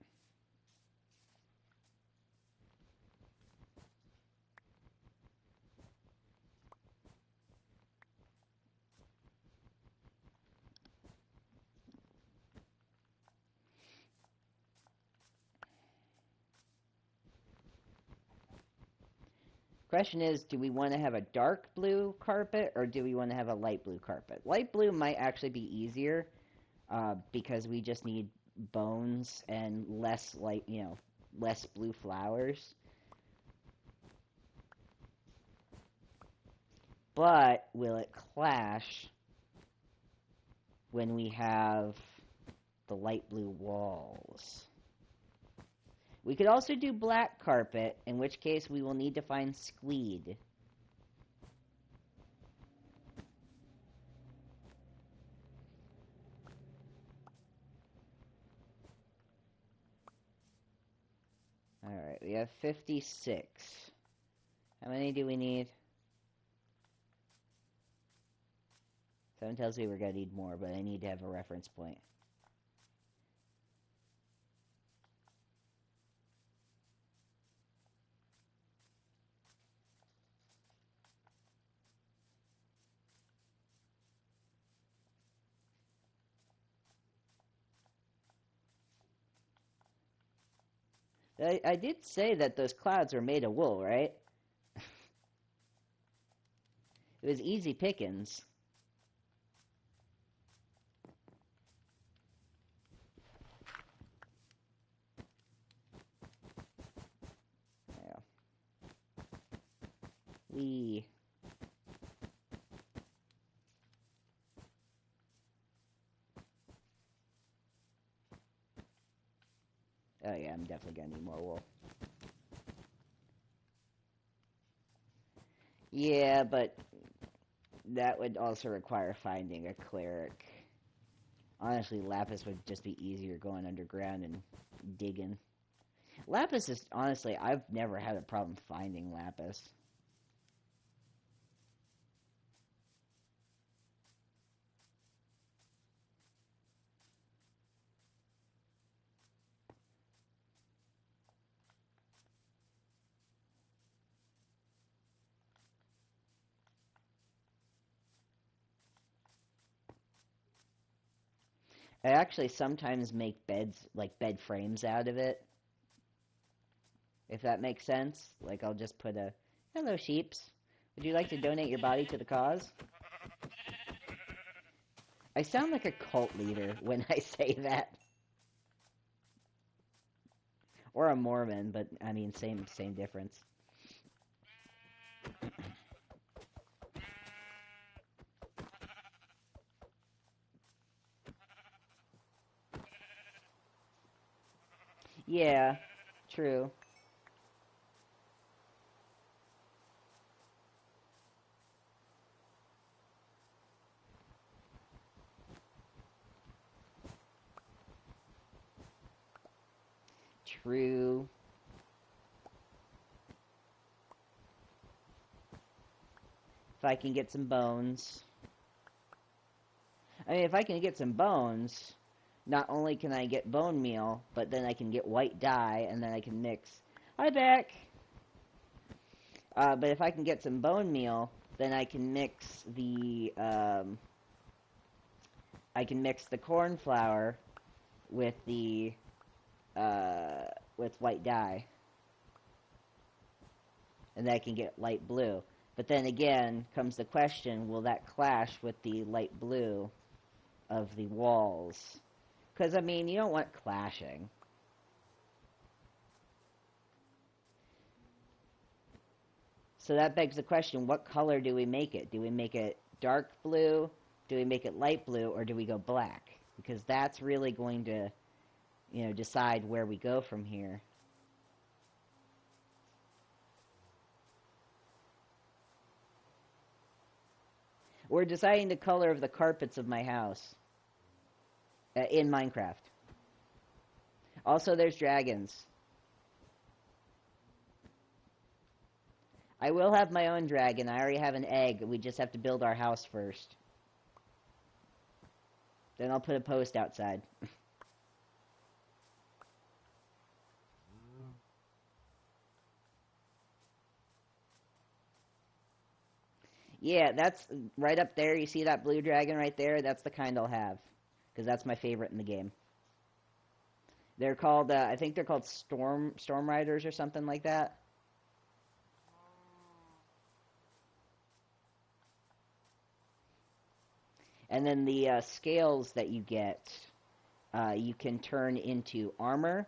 Question is, do we want to have a dark blue carpet or do we want to have a light blue carpet? Light blue might actually be easier because we just need bones and less less blue flowers. But will it clash when we have the light blue walls? We could also do black carpet, in which case we will need to find squeed. Alright, we have 56. How many do we need? 7 tells me we're going to need more, but I need to have a reference point. I did say that those clouds were made of wool, right? It was easy pickings. Yeah. Oh yeah, I'm definitely gonna need more wool. Yeah, but that would also require finding a cleric. Honestly, lapis would just be easier going underground and digging. Lapis is, honestly, I've never had a problem finding lapis. I actually sometimes make beds, like bed frames out of it. If that makes sense. Like, I'll just put a, hello sheeps. Would you like to donate your body to the cause? I sound like a cult leader when I say that. Or a Mormon, but I mean, same difference. Yeah, true. True. I can get some bones. I mean, if I can get some bones, not only can I get bone meal, but then I can get white dye, and then I can mix. Hi, Beck! But if I can get some bone meal, then I can mix the, corn flour with the, with white dye. And then I can get light blue. But then again, comes the question, will that clash with the light blue of the walls? Because, I mean, you don't want clashing. So that begs the question, what color do we make it? Do we make it dark blue? Do we make it light blue? Or do we go black? Because that's really going to, you know, decide where we go from here. We're deciding the color of the carpets of my house in Minecraft. Also, there's dragons. I will have my own dragon. I already have an egg. We just have to build our house first. Then I'll put a post outside. Yeah, that's right up there. You see that blue dragon right there? That's the kind I'll have. Because that's my favorite in the game. They're called, I think they're called Storm Riders or something like that. And then the scales that you get, you can turn into armor.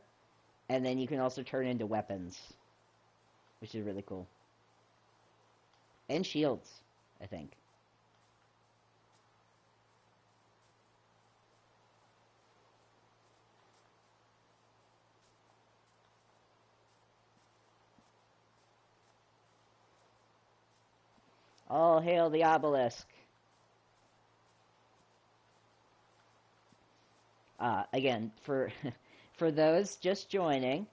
And then you can also turn into weapons. Which is really cool. And shields, I think. All hail the obelisk. Again, for for those just joining,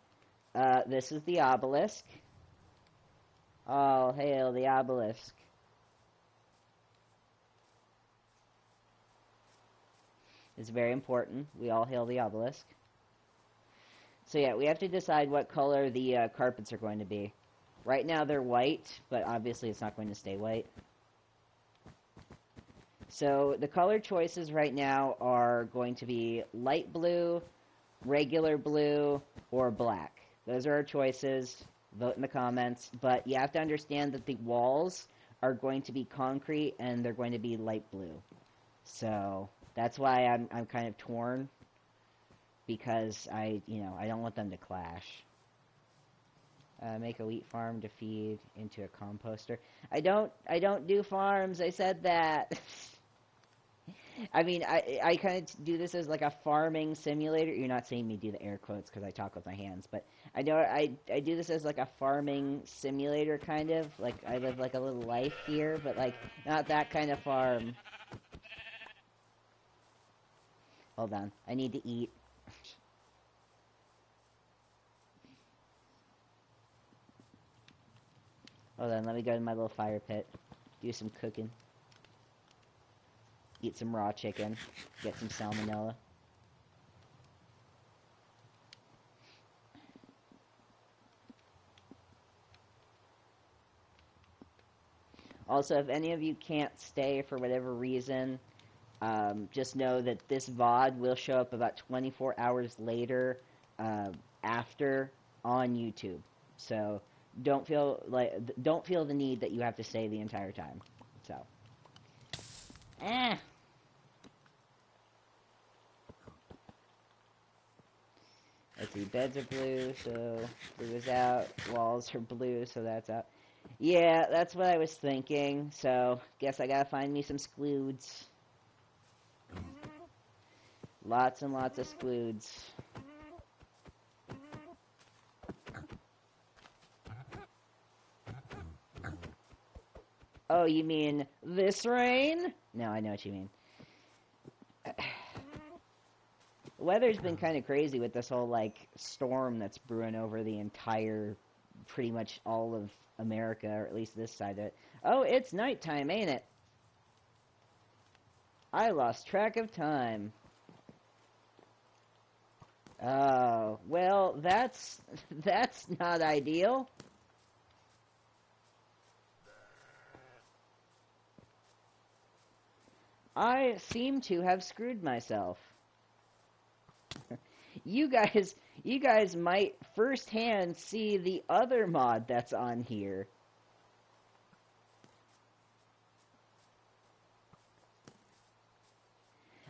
this is the obelisk. All hail the obelisk. It's very important. We all hail the obelisk. So yeah, we have to decide what color the carpets are going to be. Right now they're white, but obviously it's not going to stay white. So the color choices right now are going to be light blue, regular blue, or black. Those are our choices. Vote in the comments. But you have to understand that the walls are going to be concrete and they're going to be light blue. So that's why I'm kind of torn, because I don't want them to clash. Make a wheat farm to feed into a composter. I don't do farms. I said that. I mean, I kind of do this as like a farming simulator. You're not seeing me do the air quotes because I talk with my hands, but I know I do this as like a farming simulator, kind of. Like, I live like a little life here, but like not that kind of farm. Hold on, I need to eat. Hold on, let me go to my little fire pit. Do some cooking. Eat some raw chicken. Get some salmonella. Also, if any of you can't stay for whatever reason, just know that this VOD will show up about 24 hours later after on YouTube. So don't feel the need that you have to stay the entire time. So, let's see. Beds are blue, so blue is out. Walls are blue, so that's out. Yeah, that's what I was thinking. So guess I gotta find me some skloods. Lots and lots of skloods. Oh, you mean this rain? No, I know what you mean. The weather's been kind of crazy with this whole, like, storm that's brewing over the entire pretty much all of America, or at least this side of it. Oh, it's nighttime, ain't it? I lost track of time. Oh, well, that's not ideal. I seem to have screwed myself. You guys might firsthand see the other mod that's on here.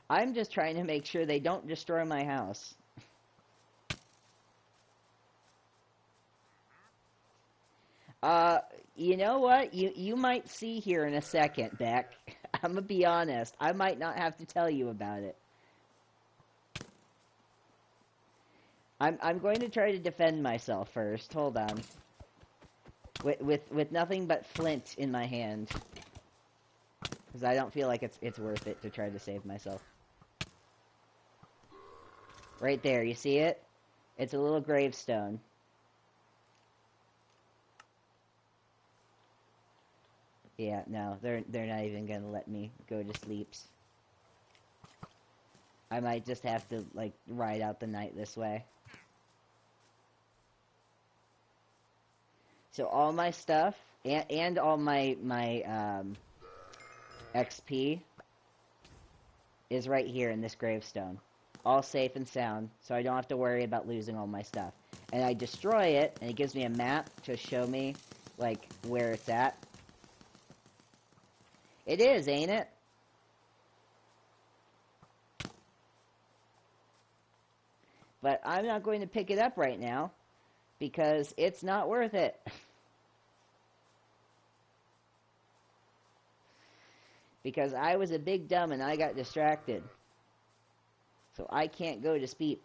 I'm just trying to make sure they don't destroy my house. You know what? You might see here in a second, Beck. I'm gonna be honest. I might not have to tell you about it. I'm going to try to defend myself first. Hold on. With nothing but flint in my hand, because I don't feel like it's worth it to try to save myself. Right there, you see it? It's a little gravestone. Yeah, no, they're not even gonna let me go to sleeps. I might just have to, like, ride out the night this way. So all my stuff and all my XP is right here in this gravestone, all safe and sound. So I don't have to worry about losing all my stuff. And I destroy it, and it gives me a map to show me, like, where it's at. It is, ain't it? But I'm not going to pick it up right now, because it's not worth it. Because I was a big dumb and I got distracted. So I can't go to sleep.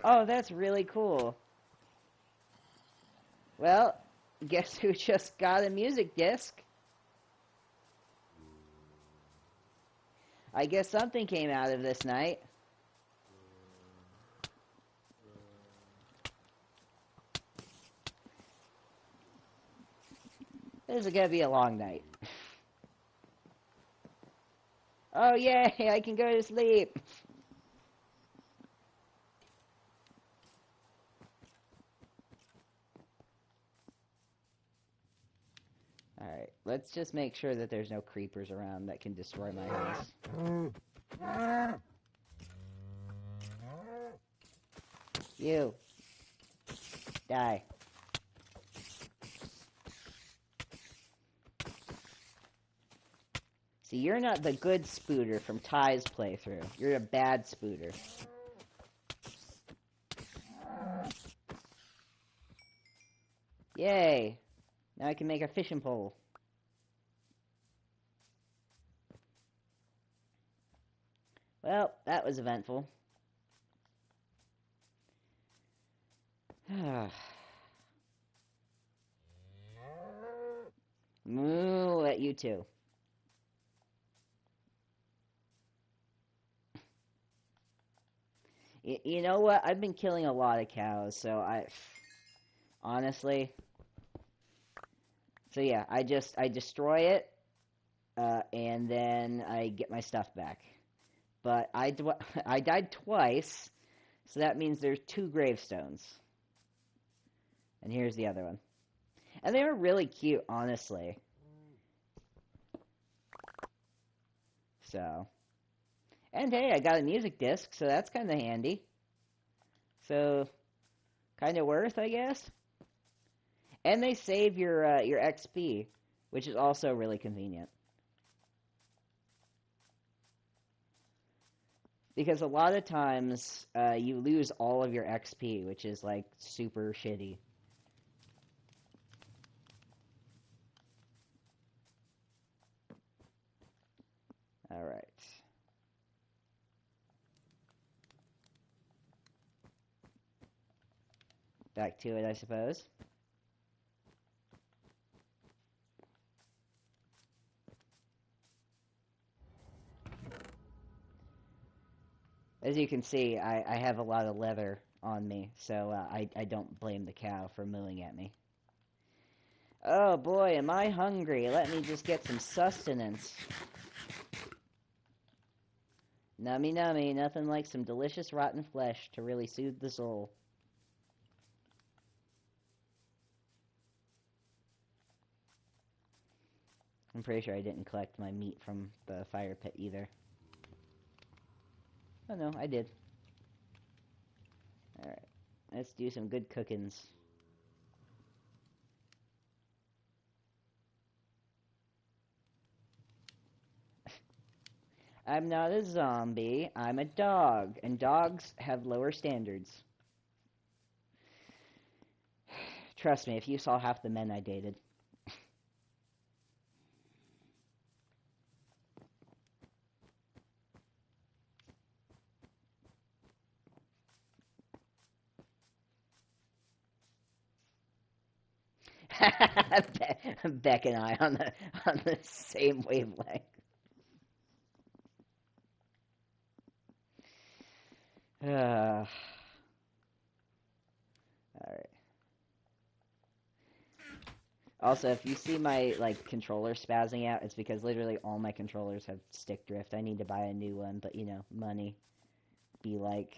Oh, that's really cool. Well, guess who just got a music disc? I guess something came out of this night. This is gonna be a long night. Oh, yay! I can go to sleep! Alright, let's just make sure that there's no creepers around that can destroy my house. You. Die. See, you're not the good spooter from Ty's playthrough. You're a bad spooter. Yay! Now I can make a fishing pole. Well, that was eventful. Moo at you too. You know what? I've been killing a lot of cows, so honestly. So yeah, I destroy it, and then I get my stuff back. But I died twice, so that means there's 2 gravestones. And here's the other one. And they were really cute, honestly. So. And hey, I got a music disc, so that's kind of handy. So, kind of worth, I guess. And they save your XP, which is also really convenient. Because a lot of times, you lose all of your XP, which is, like, super shitty. Alright. Back to it, I suppose. As you can see, I have a lot of leather on me, so I don't blame the cow for mooing at me. Oh boy, am I hungry. Let me just get some sustenance. Nummy nummy, nothing like some delicious rotten flesh to really soothe the soul. I'm pretty sure I didn't collect my meat from the fire pit either. Oh no, I did. Alright, let's do some good cookings. I'm not a zombie, I'm a dog, and dogs have lower standards. Trust me, if you saw half the men I dated. Beck and I on the same wavelength. Alright. Also, if you see my, like, controller spazzing out, it's because literally all my controllers have stick drift. I need to buy a new one, but, you know, money. Be like...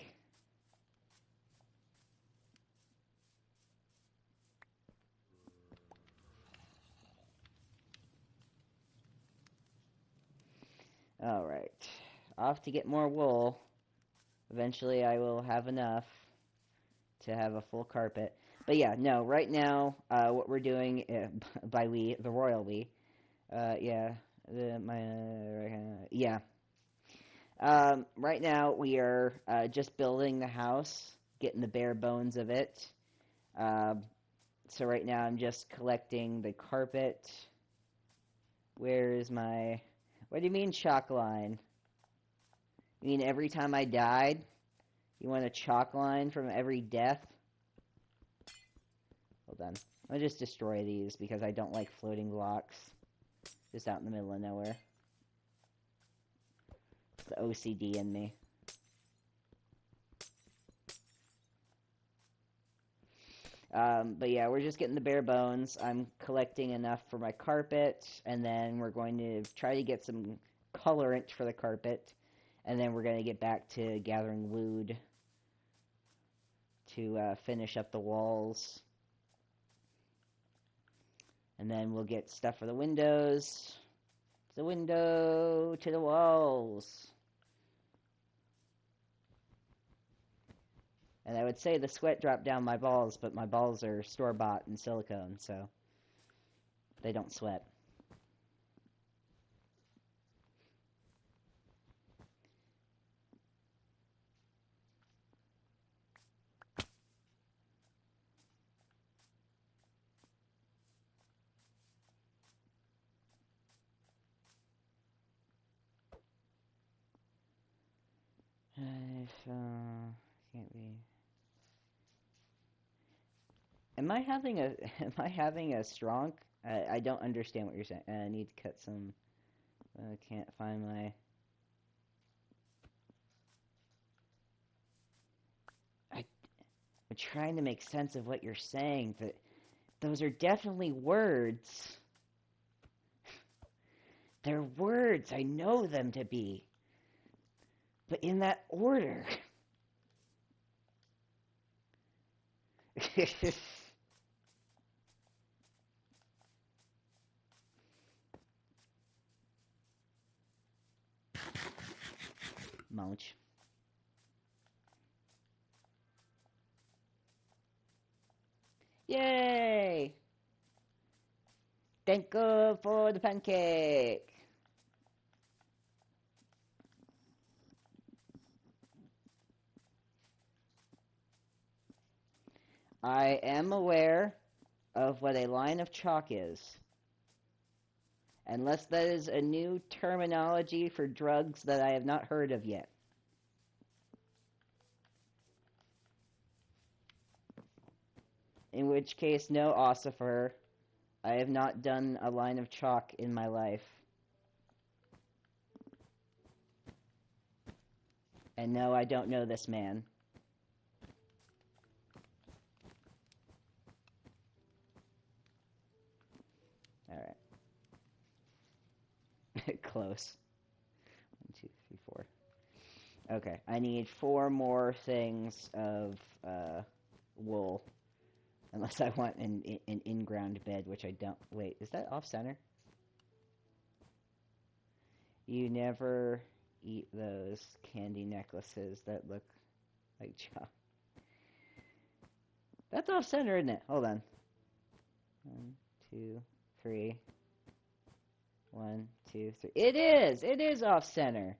Alright. Off to get more wool. Eventually I will have enough to have a full carpet. But yeah, no, right now, what we're doing, by we, the royal we, yeah, yeah. Right now we are, just building the house, getting the bare bones of it. So right now I'm just collecting the carpet. Where is my... What do you mean chalk line? You mean every time I died? You want a chalk line from every death? Hold on. I'll just destroy these because I don't like floating blocks. Just out in the middle of nowhere. It's the OCD in me. But yeah, we're just getting the bare bones. I'm collecting enough for my carpet, and then we're going to try to get some colorant for the carpet, and then we're going to get back to gathering wood to finish up the walls. And then we'll get stuff for the windows. To the window, to the walls. And I would say the sweat dropped down my balls, but my balls are store-bought in silicone, so they don't sweat. Can't be. Am I having a strong? I don't understand what you're saying. I need to cut some. I can't find my. I'm trying to make sense of what you're saying. That those are definitely words. They're words. I know them to be. But in that order. Munch. Yay! Thank God for the pancake. I am aware of what a line of chalk is. Unless that is a new terminology for drugs that I have not heard of yet. In which case, no, Ossifer. I have not done a line of chalk in my life. And no, I don't know this man. Alright. Close. 1, 2, 3, 4. Okay, I need 4 more things of wool. Unless I want an in-ground bed, which I don't. Wait, is that off-center? You never eat those candy necklaces that look like chocolate. That's off-center, isn't it? Hold on. 1, 2, 3. 1, 2, 3. It is! It is off-center.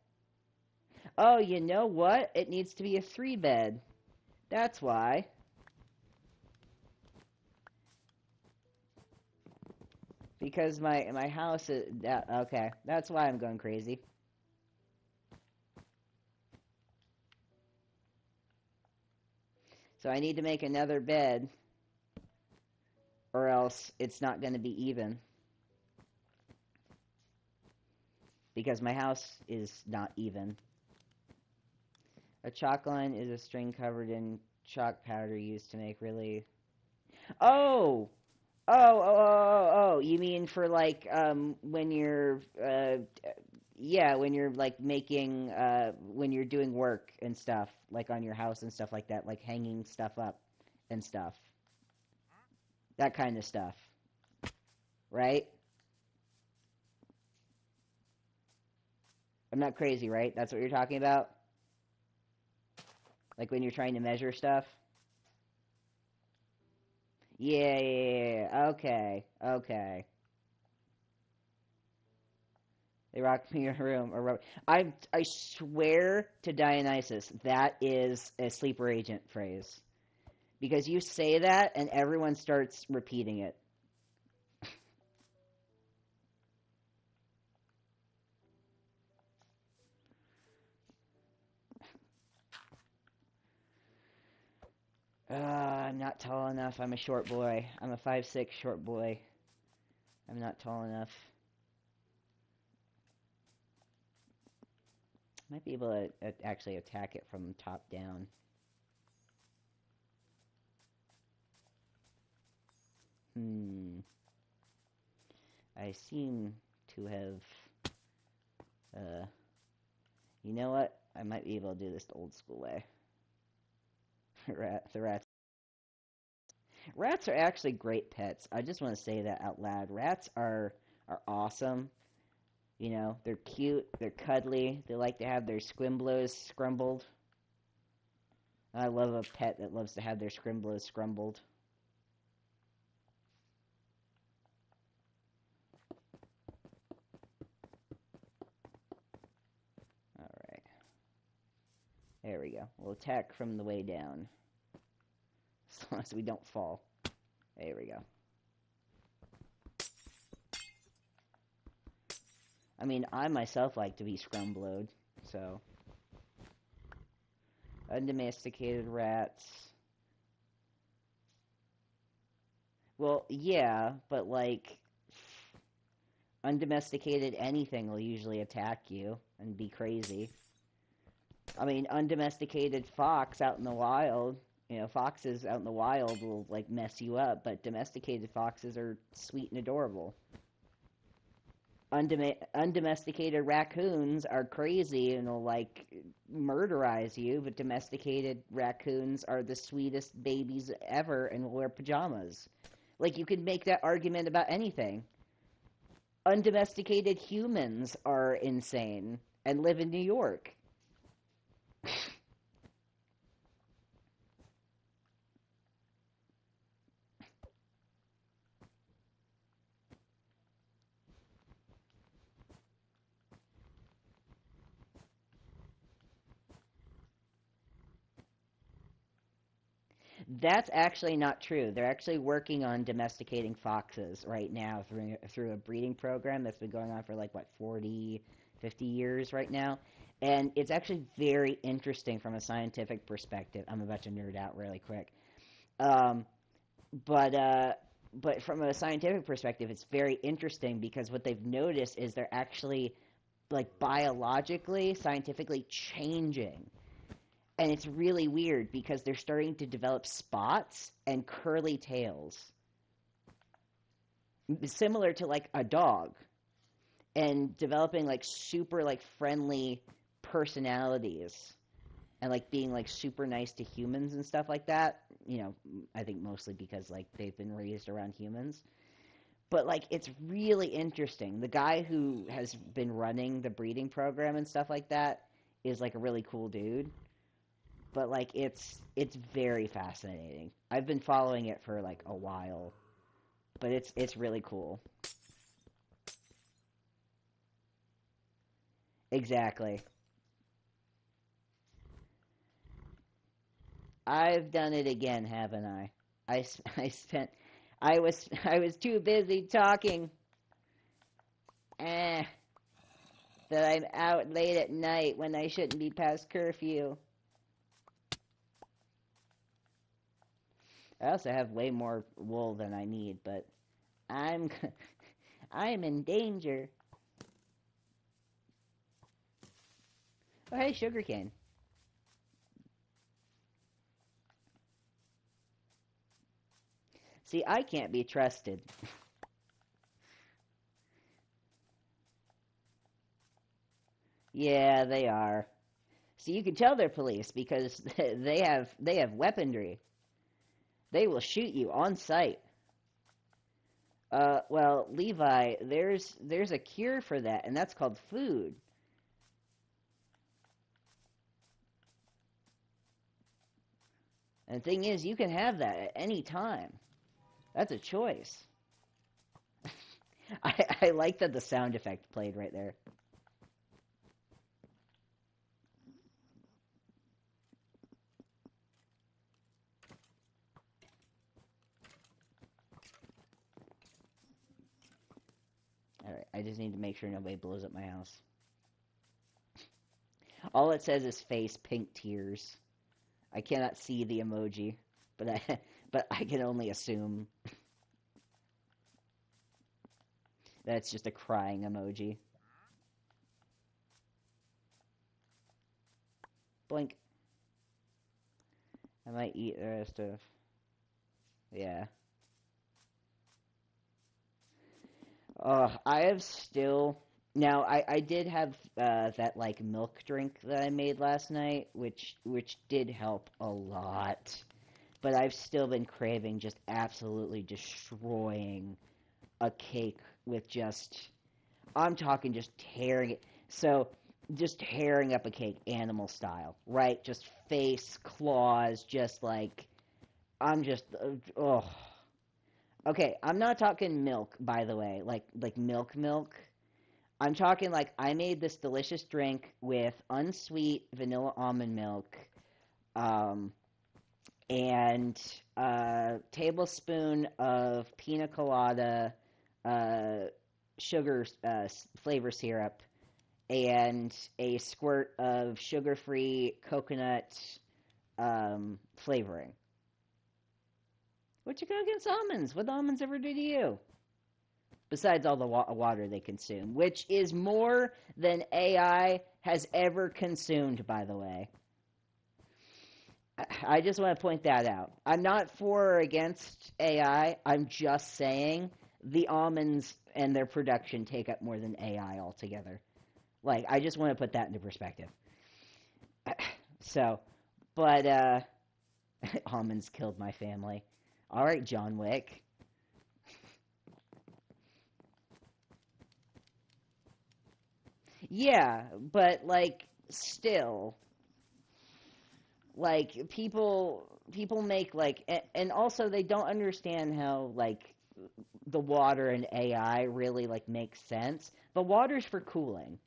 Oh, you know what? It needs to be a 3-bed. That's why. Because my house is... okay, that's why I'm going crazy. So I need to make another bed, or else it's not going to be even. Because my house is not even. A chalk line is a string covered in chalk powder used to make really... Oh! Oh, you mean for, like, when you're, yeah, when you're, like, making, when you're doing work and stuff, like, on your house and stuff like that, like, hanging stuff up and stuff. That kind of stuff. Right? I'm not crazy, right? That's what you're talking about? Like, when you're trying to measure stuff? Yeah, okay. They rocked me in a room. I swear to Dionysus, that is a sleeper agent phrase. Because you say that, and everyone starts repeating it. I'm not tall enough. I'm a short boy. I'm a 5'6" short boy. I'm not tall enough. Might be able to actually attack it from top down. I seem to have... you know what? I might be able to do this the old school way. The rats. Rats are actually great pets. I just want to say that out loud. Rats are awesome. You know, they're cute, they're cuddly, they like to have their squimblows scrumbled. I love a pet that loves to have their squimblows scrumbled. Alright. There we go. We'll attack from the way down. As long as we don't fall. There we go. I mean, I myself like to be scrumblowed, so... Undomesticated rats. Well, yeah, but, like... Undomesticated anything will usually attack you and be crazy. I mean, undomesticated fox out in the wild... You know, foxes out in the wild will, like, mess you up, but domesticated foxes are sweet and adorable. Undomesticated raccoons are crazy and will, like, murderize you, but domesticated raccoons are the sweetest babies ever and will wear pajamas. Like, you could make that argument about anything. Undomesticated humans are insane and live in New York. That's actually not true. They're actually working on domesticating foxes right now through a breeding program that's been going on for, like, what, 40, 50 years right now. And it's actually very interesting from a scientific perspective. I'm about to nerd out really quick. But from a scientific perspective, it's very interesting because what they've noticed is they're actually, like, biologically, scientifically changing And it's really weird because they're starting to develop spots and curly tails, similar to like a dog, and developing like super like friendly personalities and like being like super nice to humans and stuff like that. I think mostly because like they've been raised around humans. But like it's really interesting. The guy who has been running the breeding program and stuff like that is like a really cool dude. But like it's very fascinating. I've been following it for like a while, but it's really cool. Exactly. I've done it again, haven't I? I spent I was too busy talking eh that I'm out late at night when I shouldn't be past curfew. I also have way more wool than I need, but I'm I'm in danger. Oh, hey, sugarcane. See, I can't be trusted. Yeah, they are. See, you can tell they're police because they have weaponry. They will shoot you on sight. Well, Levi, there's a cure for that, and that's called food. And the thing is, you can have that at any time. That's a choice. I like that the sound effect played right there. Alright, I just need to make sure nobody blows up my house. All it says is face pink tears. I cannot see the emoji, but I but I can only assume that's just a crying emoji. Blink. I might eat the rest of. Yeah. I have still. Now, I did have that like milk drink that I made last night, which did help a lot. But I've still been craving just absolutely destroying a cake with just. I'm talking just tearing it. So, just tearing up a cake, animal style, right? Just face, claws, just like I'm just. Oh. Okay, I'm not talking milk, by the way, like milk. I'm talking like I made this delicious drink with unsweet vanilla almond milk, um, and a tablespoon of pina colada, uh, sugar flavor syrup, and a squirt of sugar-free coconut flavoring. What you got against almonds? What almonds ever do to you? Besides all the water they consume, which is more than AI has ever consumed, by the way. I just want to point that out. I'm not for or against AI. I'm just saying the almonds and their production take up more than AI altogether. Like, I just want to put that into perspective. So, but, almonds killed my family. All right, John Wick. Yeah, but, like, still, like people make like and also they don't understand how like the water and AI really like makes sense. The water's for cooling.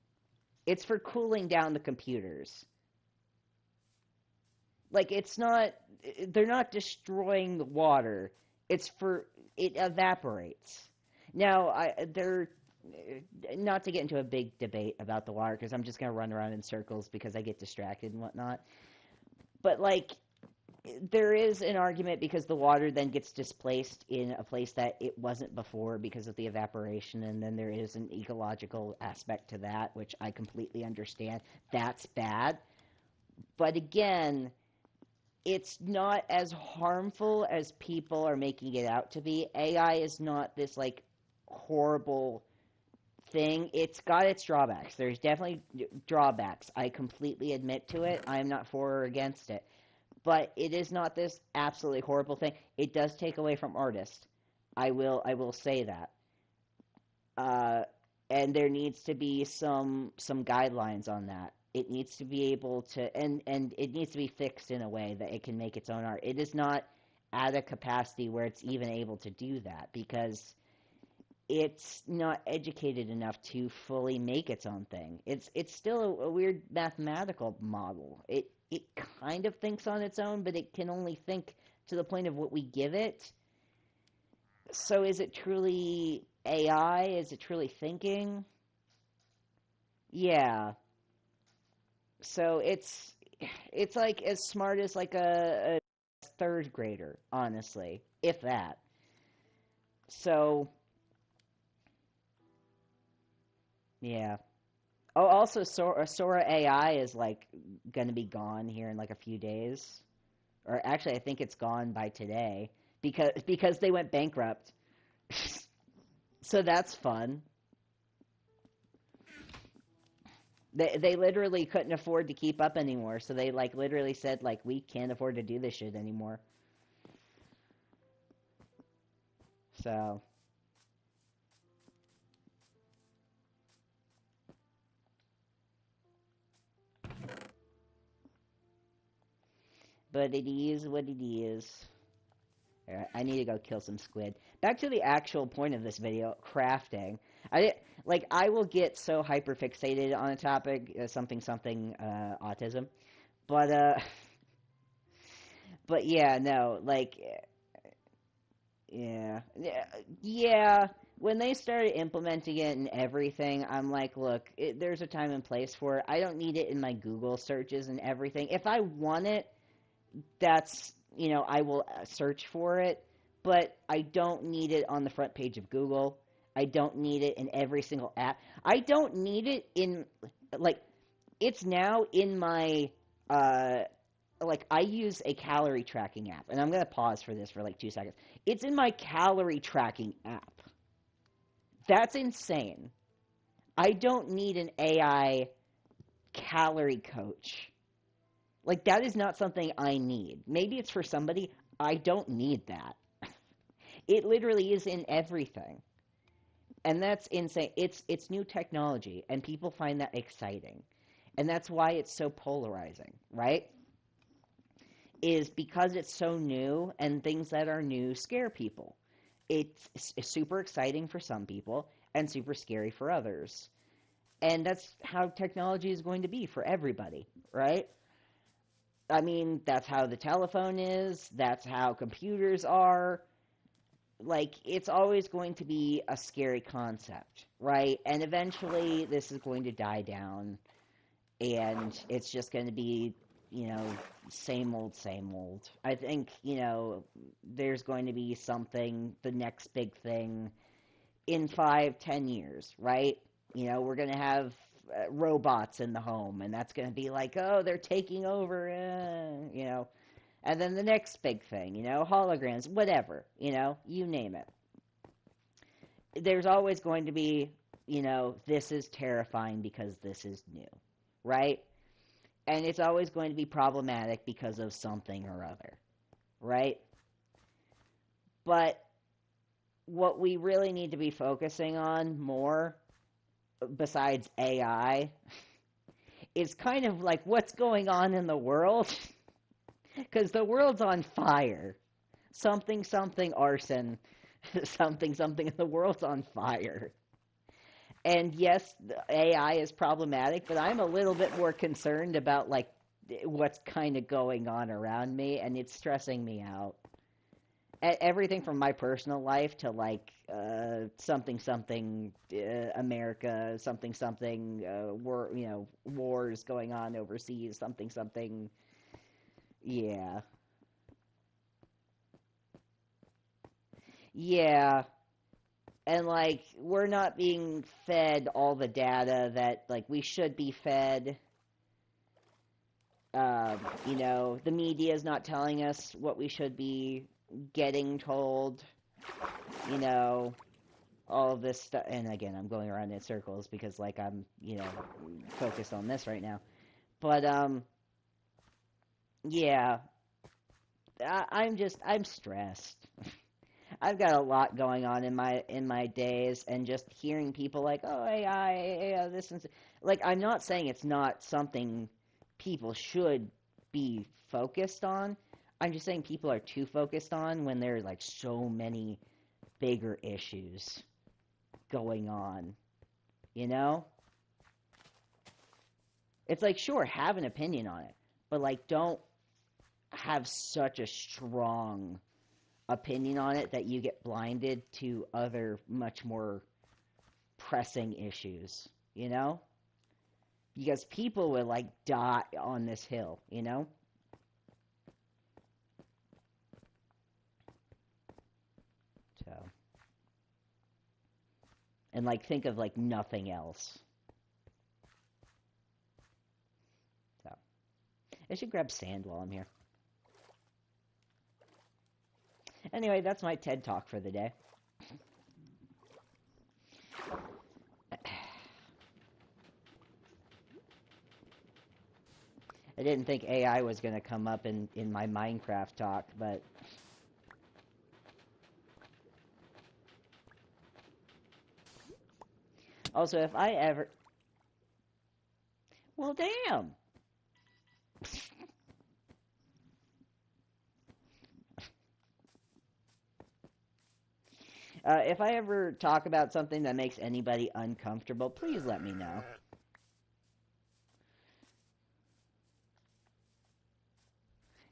It's for cooling down the computers. Like it's not they're not destroying the water. It's for it evaporates. Now, they're not to get into a big debate about the water because I'm just going to run around in circles because I get distracted and whatnot. But like there is an argument because the water then gets displaced in a place that it wasn't before because of the evaporation, and then there is an ecological aspect to that, which I completely understand. That's bad. But again, it's not as harmful as people are making it out to be. AI is not this like horrible thing. It's got its drawbacks. There's definitely drawbacks. I completely admit to it. I'm not for or against it. But it is not this absolutely horrible thing. It does take away from artists. I will say that. Uh, and there needs to be some guidelines on that. It needs to be able to, and it needs to be fixed in a way that it can make its own art. It is not at a capacity where it's even able to do that because it's not educated enough to fully make its own thing. It's still a weird mathematical model. It kind of thinks on its own, but it can only think to the point of what we give it. So is it truly AI? Is it truly thinking? Yeah. So it's like as smart as like a third grader, honestly, if that. So yeah. Oh, also, Sora AI is like going to be gone here in like a few days, or actually, I think it's gone by today because they went bankrupt. So that's fun. They literally couldn't afford to keep up anymore, so they like literally said like we can't afford to do this shit anymore. So, but it is what it is. Alright, I need to go kill some squid. Back to the actual point of this video, crafting. I will get so hyper fixated on a topic, autism, but but yeah, no, like yeah, yeah. When they started implementing it in everything, I'm like, look, there's a time and place for it. I don't need it in my Google searches and everything. If I want it, that's I will search for it, but I don't need it on the front page of Google. I don't need it in every single app. I don't need it in like it's now in my uh like I use a calorie tracking app, and I'm gonna pause for this for like 2 seconds. It's in my calorie tracking app. That's insane. I don't need an AI calorie coach. Like that is not something I need. Maybe it's for somebody. I don't need that. It literally is in everything. And that's insane. It's new technology and people find that exciting. And that's why it's so polarizing, right? Is because it's so new and things that are new scare people. It's super exciting for some people and super scary for others. And that's how technology is going to be for everybody, right? I mean, that's how the telephone is, that's how computers are. Like, it's always going to be a scary concept, right? And eventually, this is going to die down, and it's just going to be, you know, same old, same old. I think, there's going to be something, the next big thing, in 5, 10 years, right? We're going to have robots in the home, and that's going to be like, oh, they're taking over, And then the next big thing, holograms, whatever, you name it. There's always going to be, this is terrifying because this is new, right? And it's always going to be problematic because of something or other, right? But what we really need to be focusing on more, besides AI, is kind of like what's going on in the world. Because the world's on fire. Something, something, arson. Something, something, the world's on fire. And yes, AI is problematic, but I'm a little bit more concerned about, like, what's kind of going on around me, and it's stressing me out. Everything from my personal life to, like, something, something, America, something, something, wars going on overseas, something, something, yeah. Yeah, and like we're not being fed all the data that like we should be fed. You know, the media is not telling us what we should be getting told. You know, all of this stuff. And again, I'm going around in circles because, like, I'm, you know, focused on this right now. But, yeah, I'm stressed. I've got a lot going on in my days, and just hearing people like, oh, AI, this and like, I'm not saying it's not something people should be focused on. I'm just saying people are too focused on when there's like so many bigger issues going on. You know, it's like, sure, have an opinion on it, but like, don't have such a strong opinion on it that you get blinded to other much more pressing issues, you know? Because people would like die on this hill, you know? So, and like think of like nothing else. So, I should grab sand while I'm here. Anyway, that's my TED Talk for the day. I didn't think AI was going to come up in my Minecraft talk, but... Also, if I ever... Well, damn! If I ever talk about something that makes anybody uncomfortable, please let me know.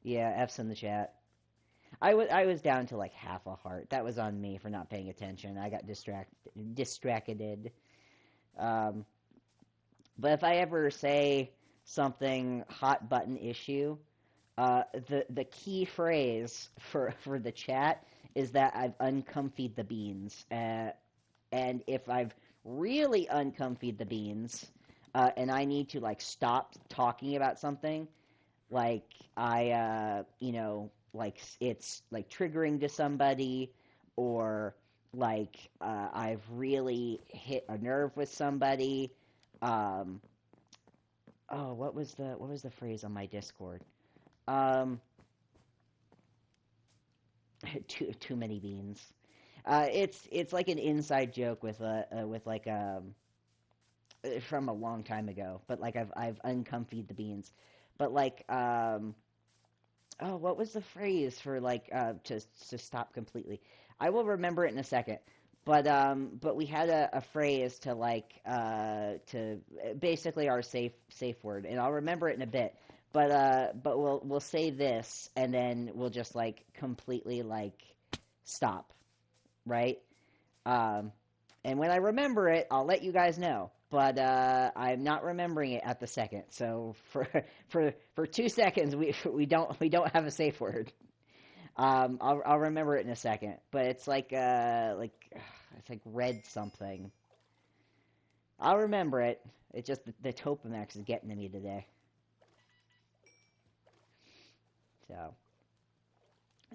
Yeah, F's in the chat. I was down to like half a heart. That was on me for not paying attention. I got distracted. Um, but if I ever say something hot button issue, the key phrase for the chat is that I've uncomfied the beans. And if I've really uncomfied the beans, and I need to like stop talking about something, like you know, like it's like triggering to somebody, or like I've really hit a nerve with somebody. Um, oh, what was the phrase on my Discord? Um, too many beans. It's like an inside joke with like from a long time ago, but like I've uncomfied the beans, but like oh, what was the phrase for like to stop completely? I will remember it in a second. But we had a phrase to like to basically our safe word, and I'll remember it in a bit. But we'll say this, and then we'll just like completely like stop, right? Um, and when I remember it, I'll let you guys know. But I'm not remembering it at the second. So for 2 seconds, we don't have a safe word. I'll remember it in a second. But it's like it's like red something. I'll remember it. It's just the Topamax is getting to me today. So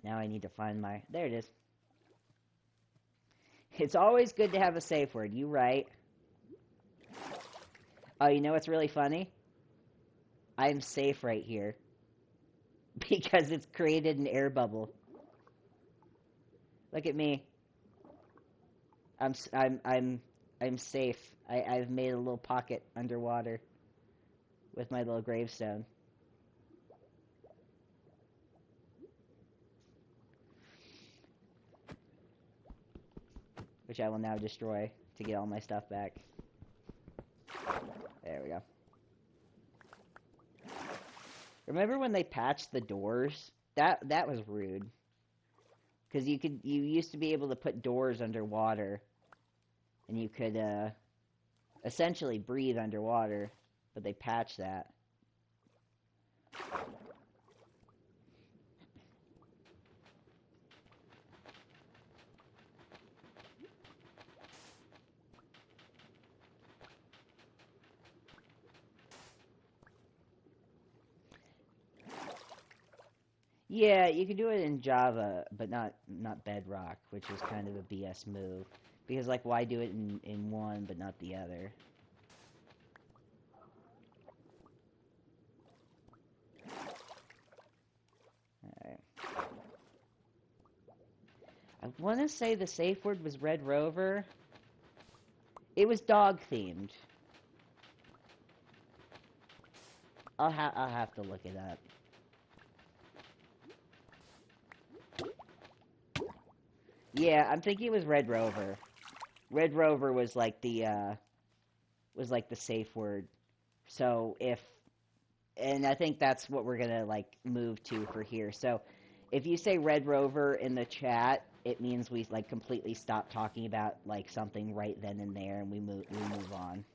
now I need to find my. There it is. It's always good to have a safe word. You right. Oh, you know what's really funny? I'm safe right here because it's created an air bubble. Look at me. I'm safe. I've made a little pocket underwater with my little gravestone. Which I will now destroy to get all my stuff back. There we go. Remember when they patched the doors? That was rude. Because you used to be able to put doors underwater, and you could essentially breathe underwater, but they patched that. Yeah, you can do it in Java, but not Bedrock, which is kind of a BS move. Because like, why do it in one but not the other? Alright. I want to say the safe word was Red Rover. It was dog themed. I'll have to look it up. Yeah, I'm thinking it was Red Rover. Red Rover was like the safe word. So and I think that's what we're gonna like move to for here. So if you say Red Rover in the chat, it means we like completely stop talking about like something right then and there, and we move on.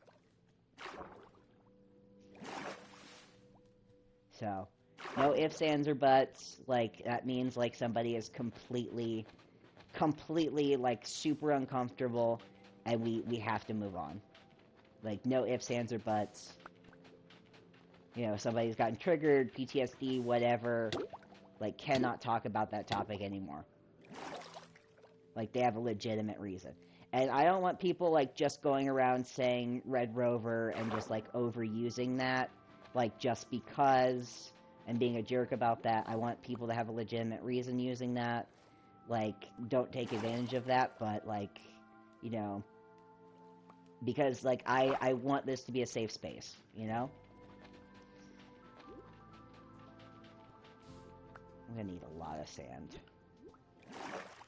So no ifs, ands, or buts. Like that means like somebody is completely like super uncomfortable, and we have to move on. Like no ifs, ands, or buts. You know, somebody's gotten triggered, PTSD, whatever. Like cannot talk about that topic anymore. Like they have a legitimate reason. And I don't want people like just going around saying Red Rover and just like overusing that, like just because, and being a jerk about that. I want people to have a legitimate reason using that. Like, don't take advantage of that, but like, you know, because like I want this to be a safe space, you know? I'm gonna need a lot of sand.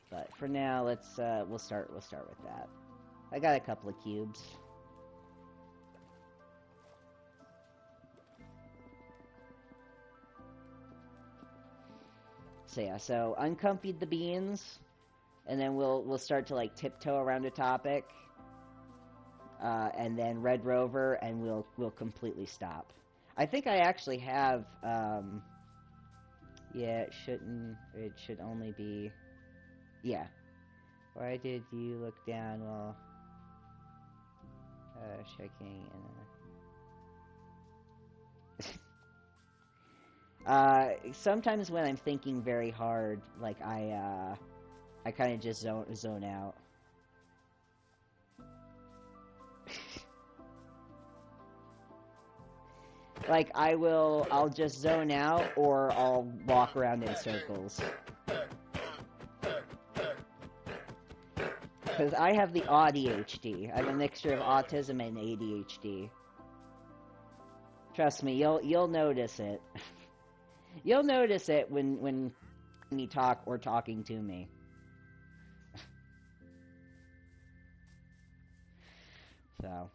But for now, let's we'll start with that. I got a couple of cubes. So yeah, so uncomfied the beans, and then we'll start to like tiptoe around a topic, and then Red Rover, and we'll completely stop. I think I actually have. Yeah, it shouldn't. It should only be. Yeah. Why did you look down while checking? Sometimes when I'm thinking very hard, like I kind of just zone out. Like I'll just zone out, or I'll walk around in circles. Because I have the ADHD. I have a mixture of autism and ADHD. Trust me, you'll notice it. You'll notice it when you talk or talking to me. So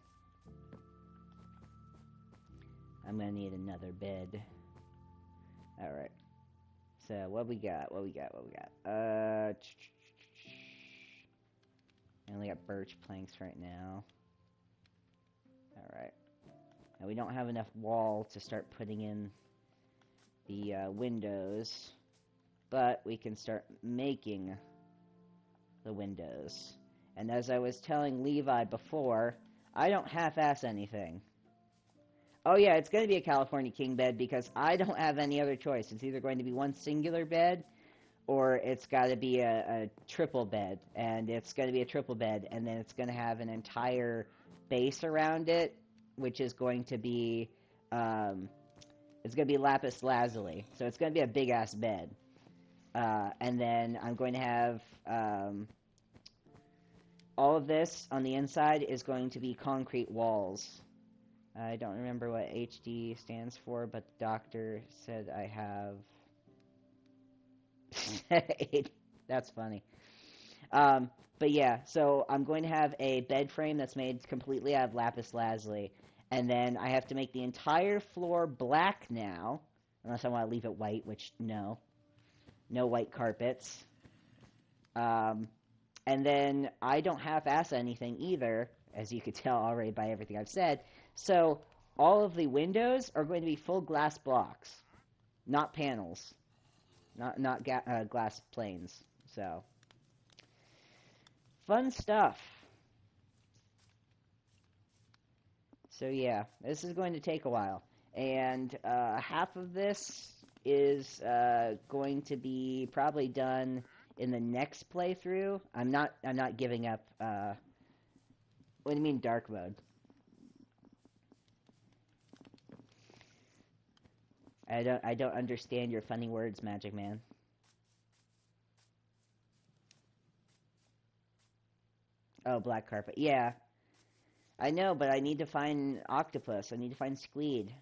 I'm gonna need another bed. Alright. So what we got? I only got birch planks right now. Alright. And we don't have enough wall to start putting in the windows, but we can start making the windows. And as I was telling Levi before, I don't half-ass anything. Oh yeah, it's going to be a California king bed because I don't have any other choice. It's either going to be one singular bed, or it's got to be a triple bed. And it's going to be a triple bed, and then it's going to have an entire base around it, which is going to be, it's going to be lapis lazuli. So it's going to be a big-ass bed. And then I'm going to have, all of this on the inside is going to be concrete walls. I don't remember what HD stands for, but the doctor said I have... That's funny. But yeah, so I'm going to have a bed frame that's made completely out of lapis lazuli, and then I have to make the entire floor black now, unless I want to leave it white, which no white carpets. And then I don't half-ass anything either, as you could tell already by everything I've said. So all of the windows are going to be full glass blocks, not panels, not glass planes. So fun stuff. So yeah, this is going to take a while, and half of this is going to be probably done in the next playthrough. I'm not giving up. What do you mean dark mode? I don't understand your funny words, Magic Man. Oh, black carpet. Yeah, I know, but I need to find octopus. I need to find squid,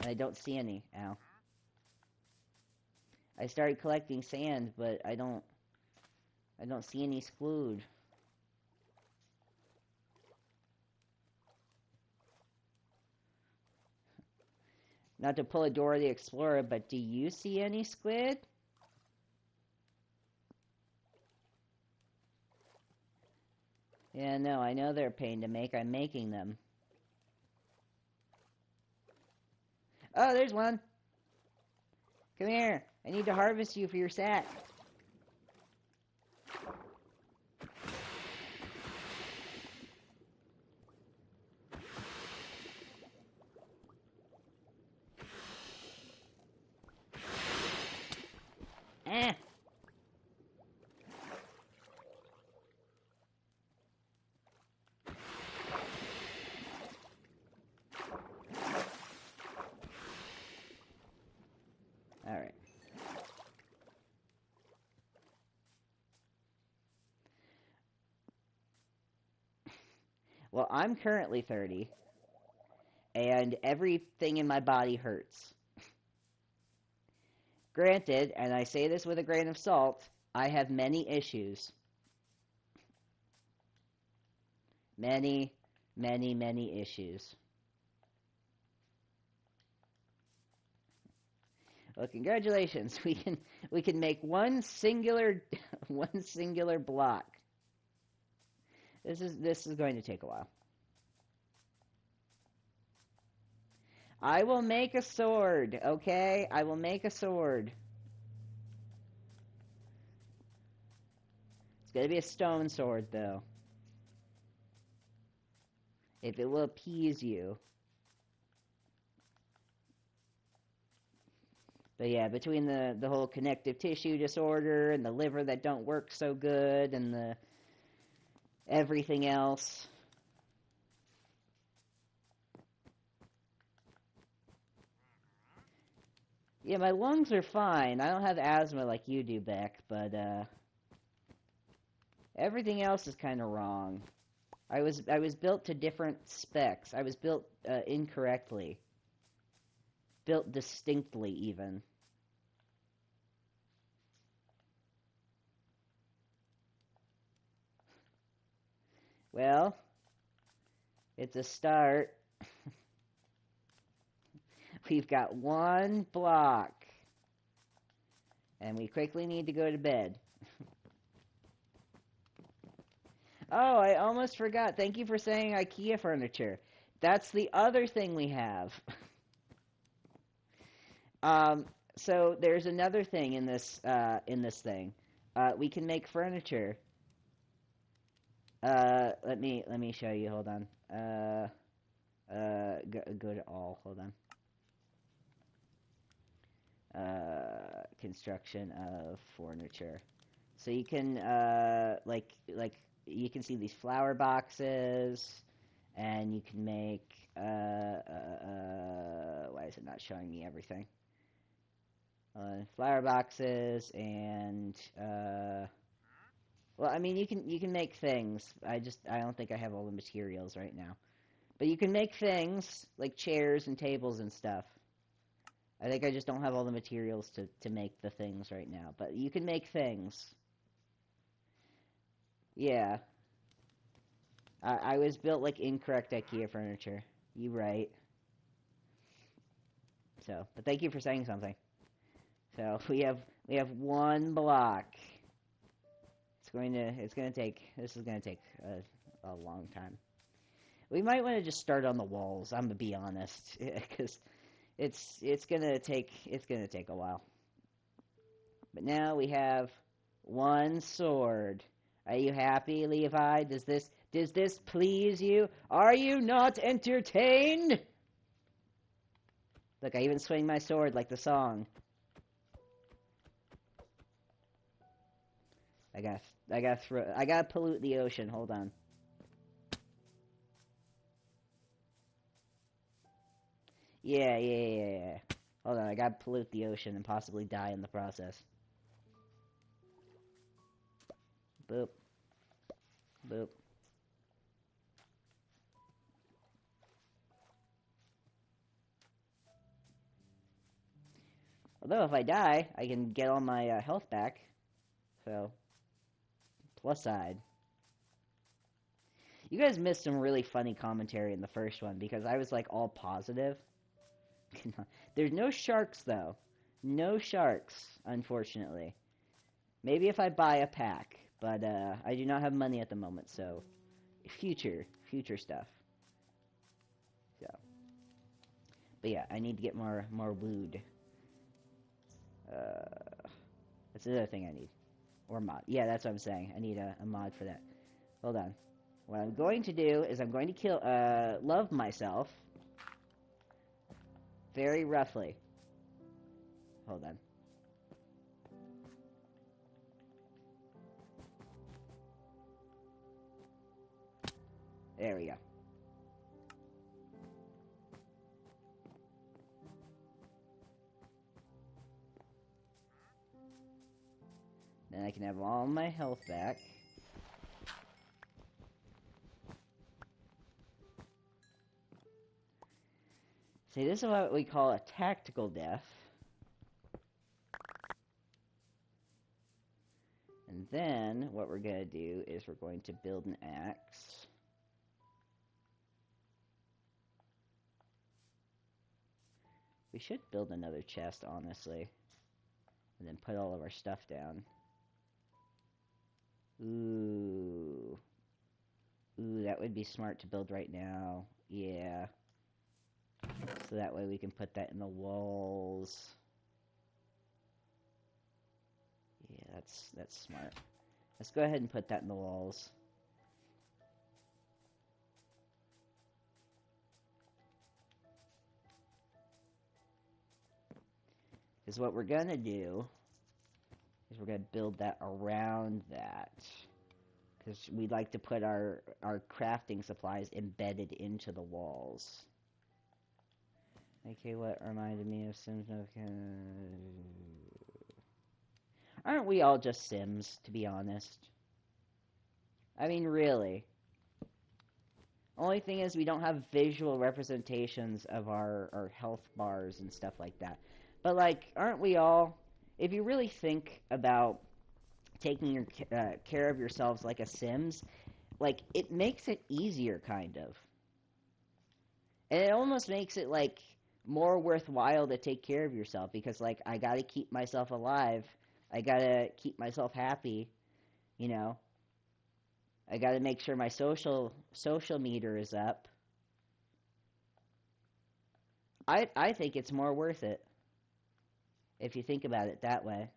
and I don't see any. Ow. I started collecting sand, but I don't see any squid. Not to pull a Dora the Explorer, but do you see any squid? Yeah, no, I know they're a pain to make. I'm making them. Oh, there's one. Come here. I need to harvest you for your sack. Eh. Alright. Well, I'm currently 30, and everything in my body hurts. Granted, and I say this with a grain of salt, I have many issues. Many, many, many issues. Well, congratulations. We can make one singular block. This is going to take a while. I will make a sword, okay? I will make a sword. It's going to be a stone sword, though. If it will appease you. But yeah, between the whole connective tissue disorder and the liver that don't work so good and the everything else. Yeah, my lungs are fine. I don't have asthma like you do, Beck, but everything else is kind of wrong. I was built to different specs. I was built incorrectly. Built distinctly, even. Well, it's a start. We've got one block. And we quickly need to go to bed. Oh, I almost forgot. Thank you for saying IKEA furniture. That's the other thing we have. So there's another thing in this thing. We can make furniture. Let me show you. Hold on. Go to all. Hold on. Construction of furniture. So you can like you can see these flower boxes, and you can make why is it not showing me everything? Flower boxes and well, I mean you can make things. I don't think I have all the materials right now, but you can make things like chairs and tables and stuff. I think I just don't have all the materials to make the things right now, but you can make things. Yeah. I was built like incorrect IKEA furniture. You right. So, but thank you for saying something. So we have one block. This is gonna take a long time. We might want to just start on the walls. I'm gonna be honest, because it's gonna take a while. But now we have one sword. Are you happy, Levi? Does this please you? Are you not entertained? Look, I even swing my sword like the song. I gotta pollute the ocean. Hold on. Yeah. Hold on, I gotta pollute the ocean and possibly die in the process. Boop. Boop. Although, if I die, I can get all my health back. So, plus side. You guys missed some really funny commentary in the first one because I was like all positive. There's no sharks though. No sharks, unfortunately. Maybe if I buy a pack, but I do not have money at the moment, so future stuff. So, but yeah, I need to get more wood. That's another thing I need, or mod. Yeah, that's what I'm saying. I need a mod for that. Hold on. What I'm going to do is I'm going to love myself very roughly. Hold on. There we go. Then I can have all my health back. See, this is what we call a tactical death. And then, what we're going to do is we're going to build an axe. We should build another chest, honestly. And then put all of our stuff down. Ooh. Ooh, that would be smart to build right now. Yeah. So that way we can put that in the walls. Yeah, that's smart. Let's go ahead and put that in the walls. Because what we're going to do is we're going to build that around that. Because we'd like to put our crafting supplies embedded into the walls. Okay, what reminded me of Sims? Aren't we all just Sims, to be honest? I mean, really. Only thing is we don't have visual representations of our health bars and stuff like that. But, like, aren't we all... If you really think about taking your care of yourselves like a Sims, like, it makes it easier, kind of. And it almost makes it, like, more worthwhile to take care of yourself because, like, I gotta keep myself alive. I gotta keep myself happy, you know. I gotta make sure my social meter is up. I think it's more worth it if you think about it that way.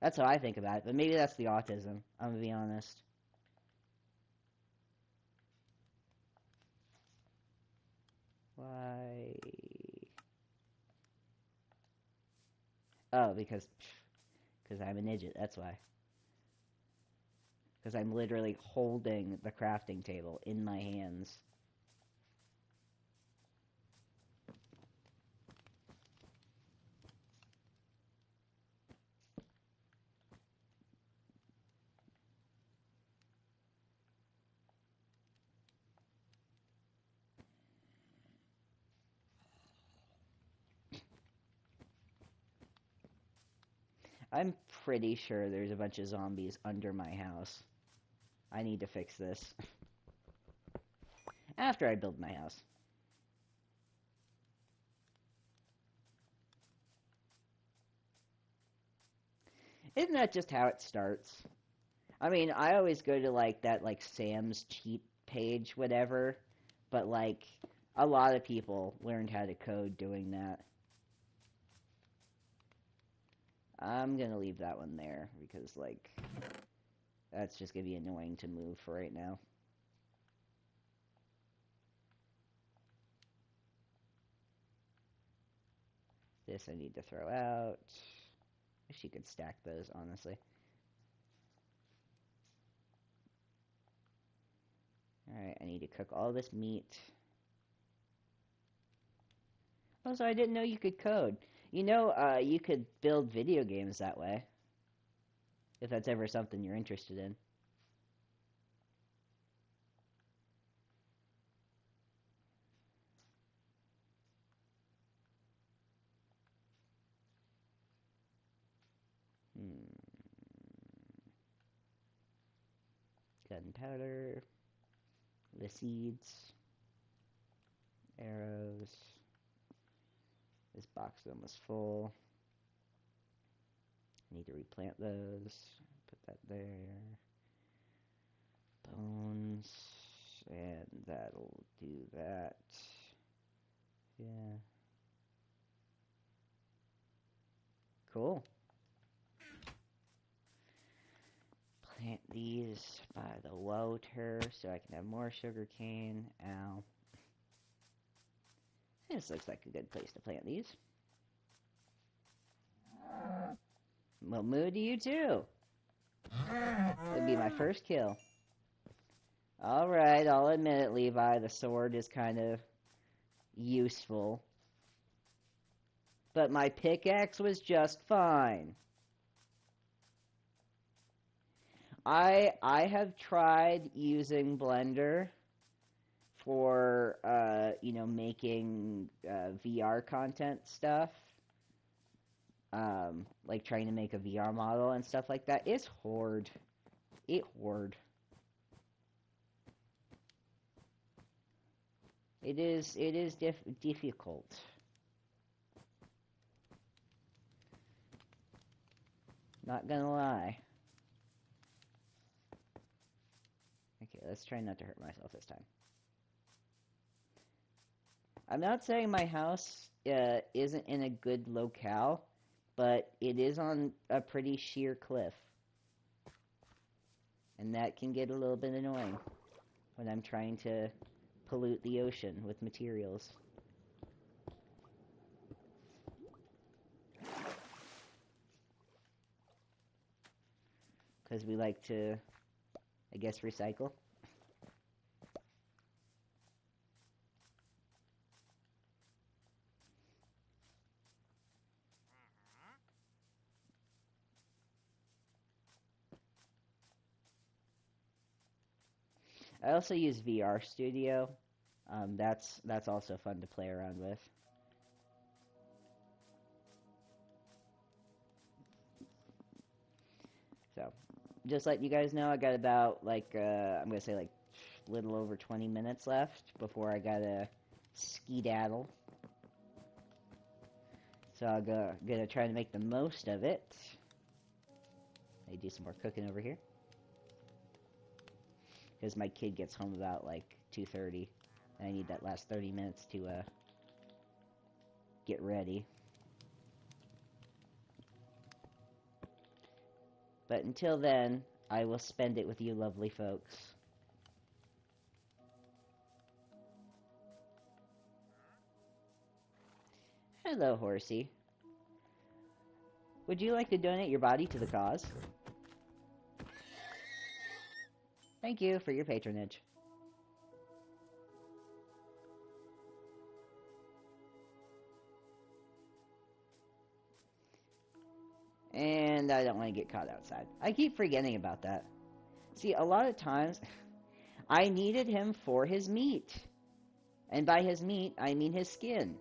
That's how I think about it, but maybe that's the autism. I'm gonna be honest. Why? Oh, because I'm an idiot. That's why. Because I'm literally holding the crafting table in my hands. I'm pretty sure there's a bunch of zombies under my house. I need to fix this. After I build my house. Isn't that just how it starts? I mean, I always go to, like, that, like, Sam's cheat page, whatever. But, like, a lot of people learned how to code doing that. I'm gonna leave that one there, because, like, that's just gonna be annoying to move for right now. This I need to throw out. Wish you could stack those, honestly. Alright, I need to cook all this meat. Also, I didn't know you could code. You know, you could build video games that way. If that's ever something you're interested in. Gunpowder. The seeds. Arrows. This box is almost full. I need to replant those. Put that there. Bones. And that'll do that. Yeah. Cool. Plant these by the water so I can have more sugar cane. Ow. This looks like a good place to plant these. Well, moo to you too. That'd be my first kill. Alright, I'll admit it, Levi. The sword is kind of useful. But my pickaxe was just fine. I have tried using Blender for, you know, making VR content stuff. Like trying to make a VR model and stuff like that. It's hard. It's hard. It is difficult. Not gonna lie. Okay, let's try not to hurt myself this time. I'm not saying my house isn't in a good locale, but it is on a pretty sheer cliff. And that can get a little bit annoying when I'm trying to pollute the ocean with materials. Because we like to, I guess, recycle. I also use VR Studio. That's also fun to play around with. So, just letting you guys know, I got about like I'm gonna say like a little over 20 minutes left before I gotta skedaddle. So I'm gonna try to make the most of it. I do some more cooking over here. Because my kid gets home about like 2:30, and I need that last 30 minutes to get ready. But until then, I will spend it with you lovely folks. Hello, horsey. Would you like to donate your body to the cause? Thank you for your patronage. And I don't want to get caught outside. I keep forgetting about that. See, a lot of times, I needed him for his meat. And by his meat, I mean his skin.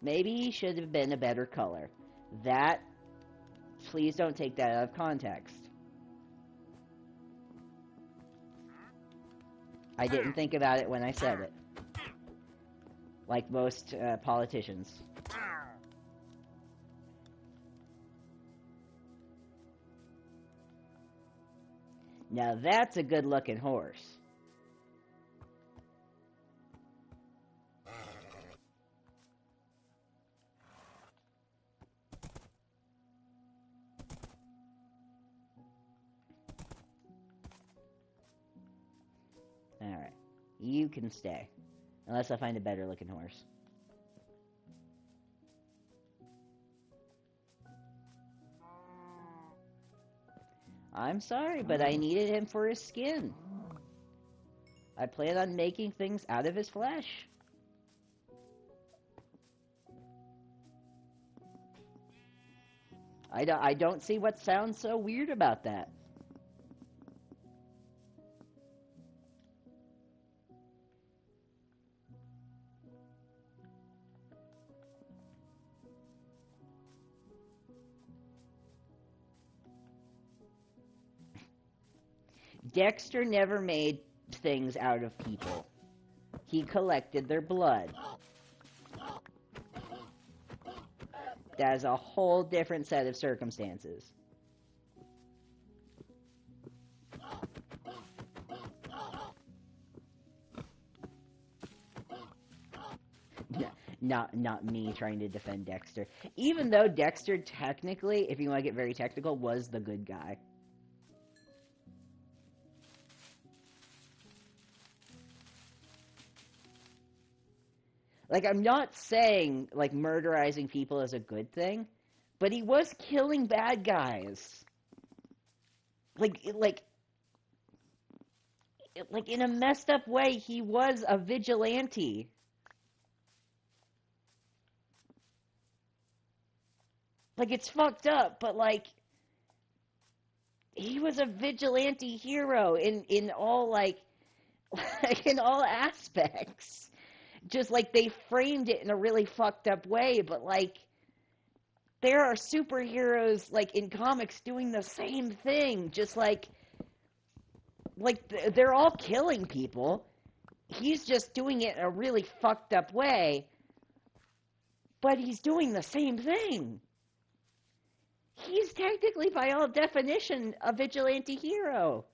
Maybe he should have been a better color. That, please don't take that out of context. I didn't think about it when I said it. Like most politicians. Now that's a good-looking horse. Alright. You can stay. Unless I find a better looking horse. I'm sorry, but I needed him for his skin. I plan on making things out of his flesh. I don't see what sounds so weird about that. Dexter never made things out of people. He collected their blood. That is a whole different set of circumstances. Not me trying to defend Dexter. Even though Dexter technically, if you want to get very technical, was the good guy. Like, I'm not saying, like, murderizing people is a good thing, but he was killing bad guys. Like, in a messed up way, he was a vigilante. Like, it's fucked up, but, like, he was a vigilante hero in all, like in all aspects. Just, like, they framed it in a really fucked up way, but, like, there are superheroes, like, in comics doing the same thing. Just, like, they're all killing people. He's just doing it in a really fucked up way, but he's doing the same thing. He's technically, by all definition, a vigilante hero.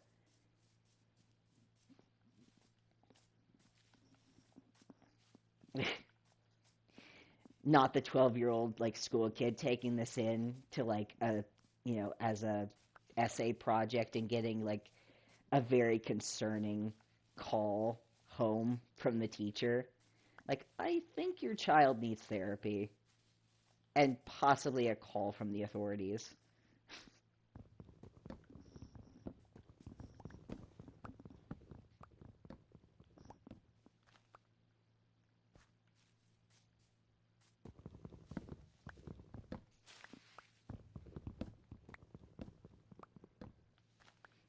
Not the 12-year-old, like, school kid taking this in to, like, as a essay project and getting, like, a very concerning call home from the teacher. Like, I think your child needs therapy. And possibly a call from the authorities.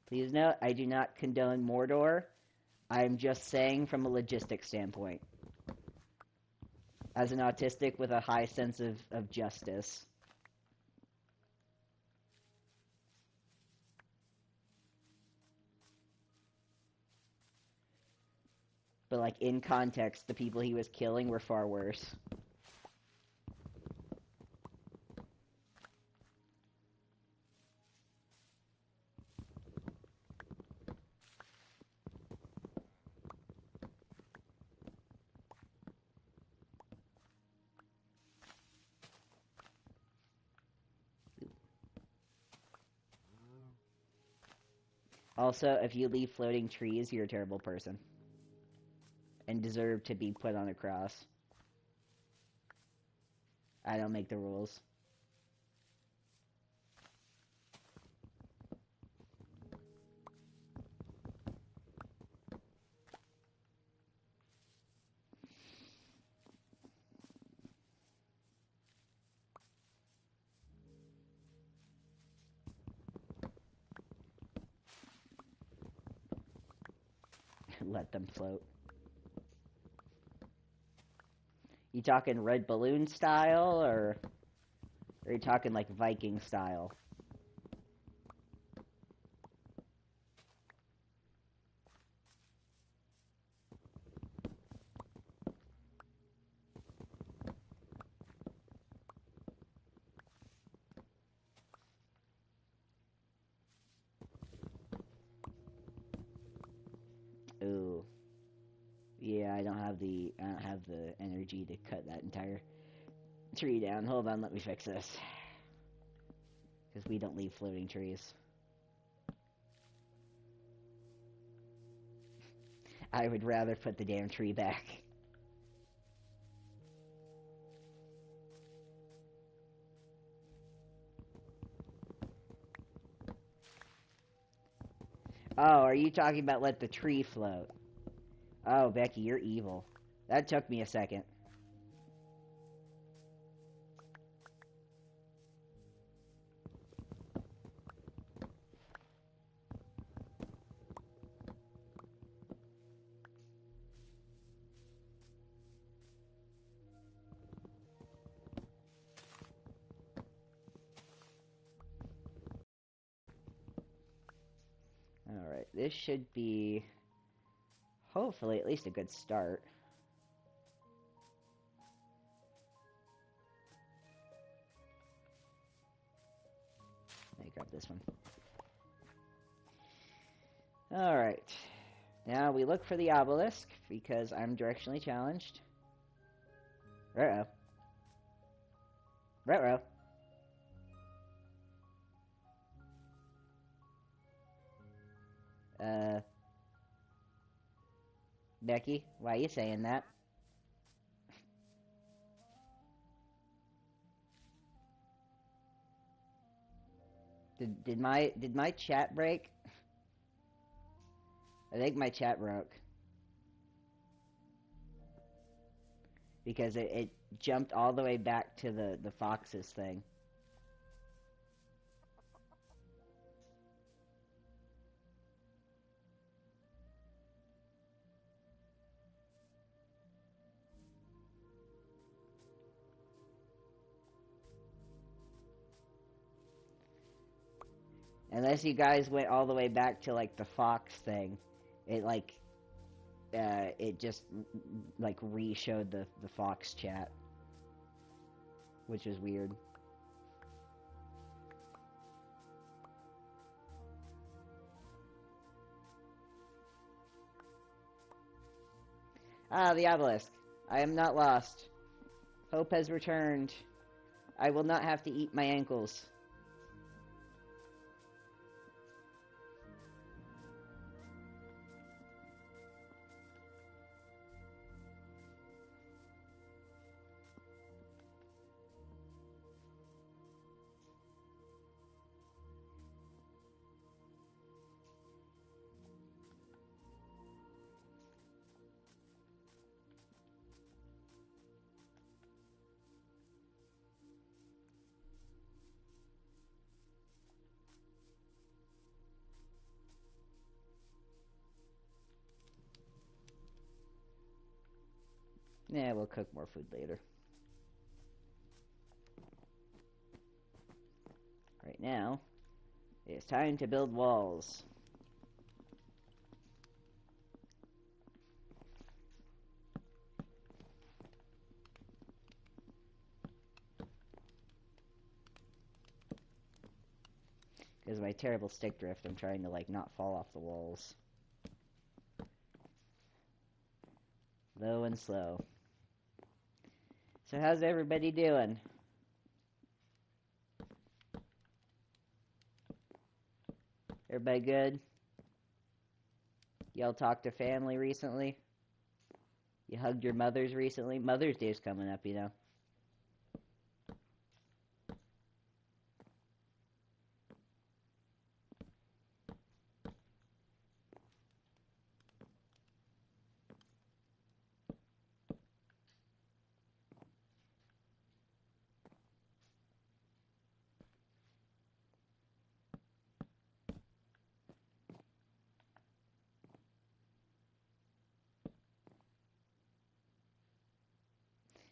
Please note, I do not condone Mordor. I'm just saying from a logistics standpoint. As an autistic with a high sense of justice. But, like, in context, the people he was killing were far worse. Also, if you leave floating trees, you're a terrible person. And deserve to be put on a cross. I don't make the rules. Let them float. You talking red balloon style, or are you talking like Viking style? Ooh. Yeah, I don't have the energy to cut that entire tree down. Hold on, let me fix this. Because we don't leave floating trees. I would rather put the damn tree back. Oh, are you talking about let the tree float? Oh, Becky, you're evil. That took me a second. Alright, this should be, hopefully, at least a good start. Let me grab this one. Alright. Now we look for the obelisk, because I'm directionally challenged. Ruh-oh. Ruh-oh. Becky, why are you saying that? Did my chat break? I think my chat broke. Because it jumped all the way back to the foxes thing. Unless you guys went all the way back to, like, the fox thing. It, like, it just, like, re-showed the fox chat. Which was weird. Ah, the obelisk. I am not lost. Hope has returned. I will not have to eat my ankles. Yeah, we'll cook more food later. Right now, it's time to build walls. Because of my terrible stick drift, I'm trying to, like, not fall off the walls. Low and slow. So how's everybody doing? Everybody good? Y'all talked to family recently? You hugged your mothers recently? Mother's Day's coming up, you know.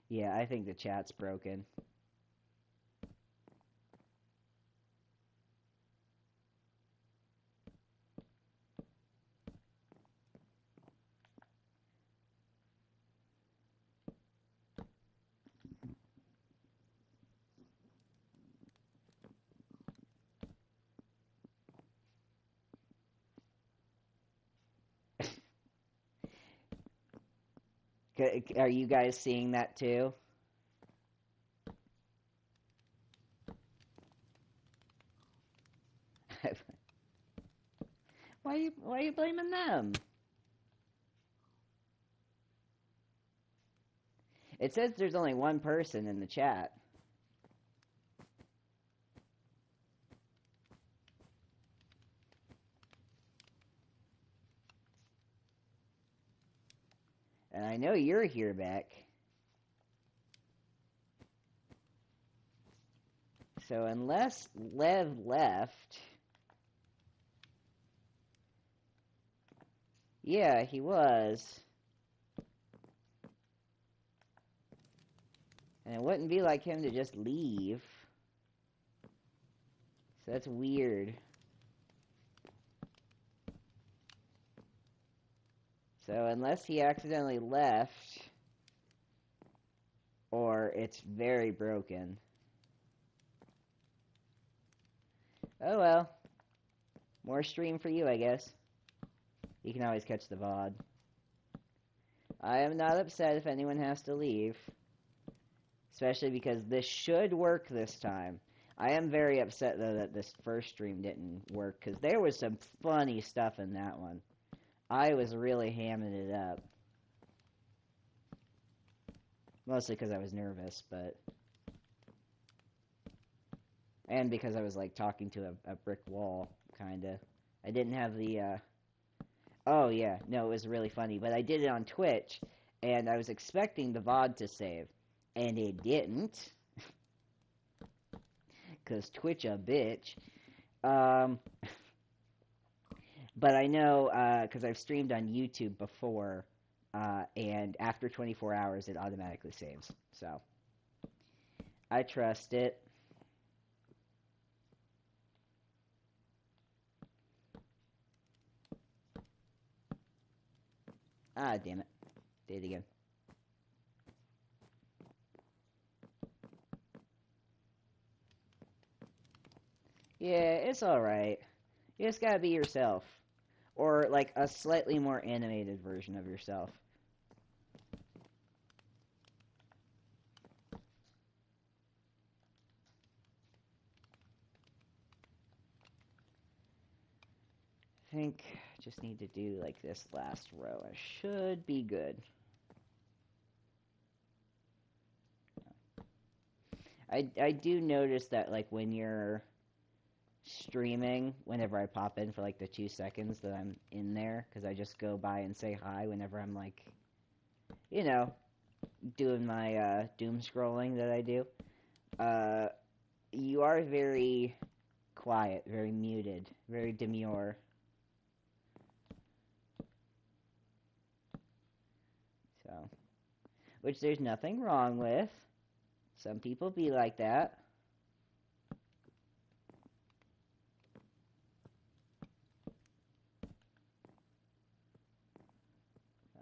Yeah, I think the chat's broken. Are you guys seeing that too? Why are you blaming them? It says there's only one person in the chat. And I know you're here, Beck. So unless Lev left... Yeah, he was. And it wouldn't be like him to just leave. So that's weird. So unless he accidentally left, or it's very broken. Oh well. More stream for you, I guess. You can always catch the VOD. I am not upset if anyone has to leave. Especially because this should work this time. I am very upset, though, that this first stream didn't work, because there was some funny stuff in that one. I was really hamming it up. Mostly because I was nervous, but... And because I was, like, talking to a brick wall, kinda. I didn't have the, Oh, yeah. No, it was really funny. But I did it on Twitch, and I was expecting the VOD to save. And it didn't. Because Twitch a bitch. But I know, because I've streamed on YouTube before, and after 24 hours, it automatically saves. So, I trust it. Ah, damn it. Did it again. Yeah, it's alright. You just gotta be yourself. Or, like, a slightly more animated version of yourself. I think I just need to do, like, this last row. I should be good. I do notice that, like, when you're streaming, whenever I pop in for, like, the 2 seconds that I'm in there, because I just go by and say hi whenever I'm, like, you know, doing my, doom scrolling that I do. You are very quiet, very muted, very demure. So, which there's nothing wrong with. Some people be like that. So,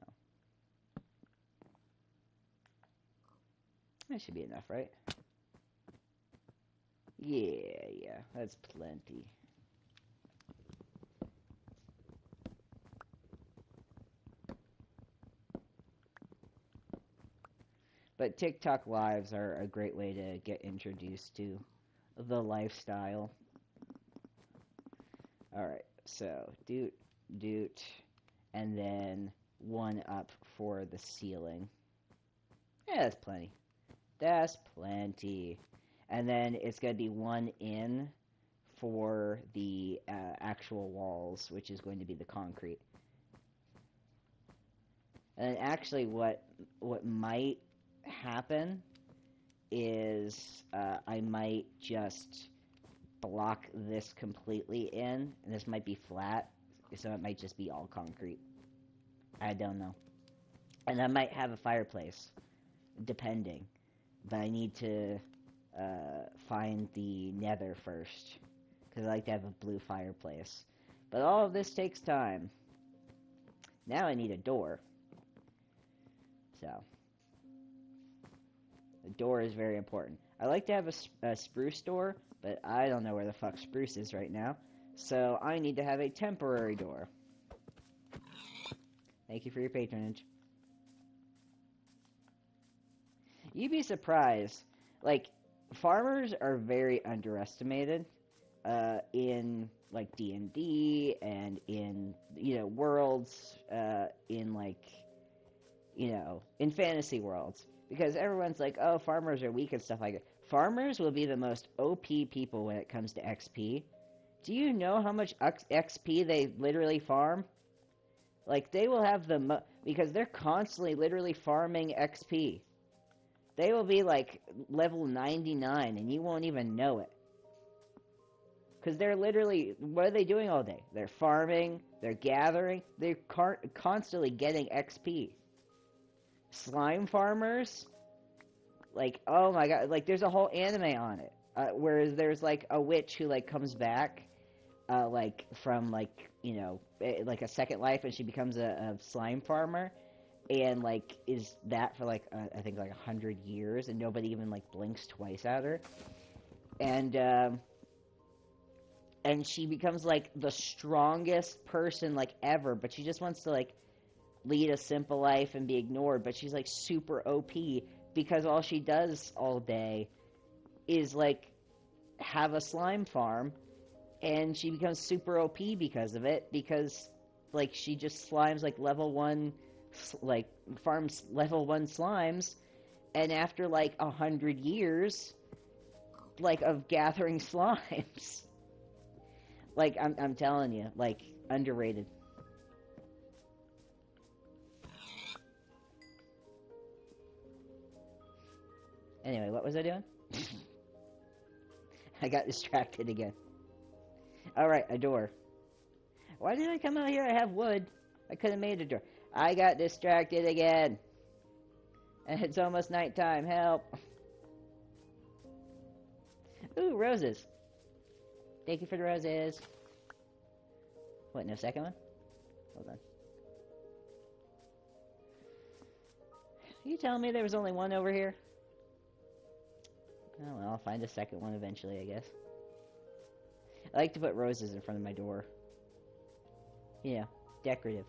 that should be enough, right? Yeah, that's plenty. But TikTok lives are a great way to get introduced to the lifestyle. Alright, so doot, doot, and then one up for the ceiling. Yeah, that's plenty. That's plenty. And then it's going to be one in for the actual walls, which is going to be the concrete. And actually what might happen is I might just block this completely in, and this might be flat, so it might just be all concrete. I don't know. And I might have a fireplace, depending. But I need to find the nether first, because I like to have a blue fireplace. But all of this takes time. Now I need a door. So, the door is very important. I like to have a spruce door, but I don't know where the fuck spruce is right now. So I need to have a temporary door. Thank you for your patronage. You'd be surprised. Like, farmers are very underestimated in, like, D&D and in, worlds, in, like, in fantasy worlds. Because everyone's like, oh, farmers are weak and stuff like that. Farmers will be the most OP people when it comes to XP. Do you know how much XP they literally farm? Like, they will have because they're constantly literally farming XP. They will be like level 99 and you won't even know it. Because they're literally, what are they doing all day? They're farming, they're gathering, they're constantly getting XP. Slime farmers, like, oh my god, like, there's a whole anime on it. Where there's, like, a witch who, like, comes back, like, from, like, you know, like a second life, and she becomes a slime farmer. And, like, is that for, like, I think, like, 100 years, and nobody even, like, blinks twice at her. And she becomes, like, the strongest person, like, ever, but she just wants to, like, lead a simple life and be ignored, but she's, like, super OP, because all she does all day is, like, have a slime farm, and she becomes super OP because of it, because, like, she just slimes, like, level 1, like, farms level 1 slimes, and after, like, 100 years, like, of gathering slimes... Like, I'm telling you, like, underrated. Anyway, what was I doing? I got distracted again. Alright, a door. Why did I come out here? I have wood. I could have made a door. I got distracted again. And it's almost nighttime. Help. Ooh, roses. Thank you for the roses. What, no second one? Hold on. You telling me there was only one over here? Oh well, I'll find a second one eventually, I guess. I like to put roses in front of my door. You know, decorative.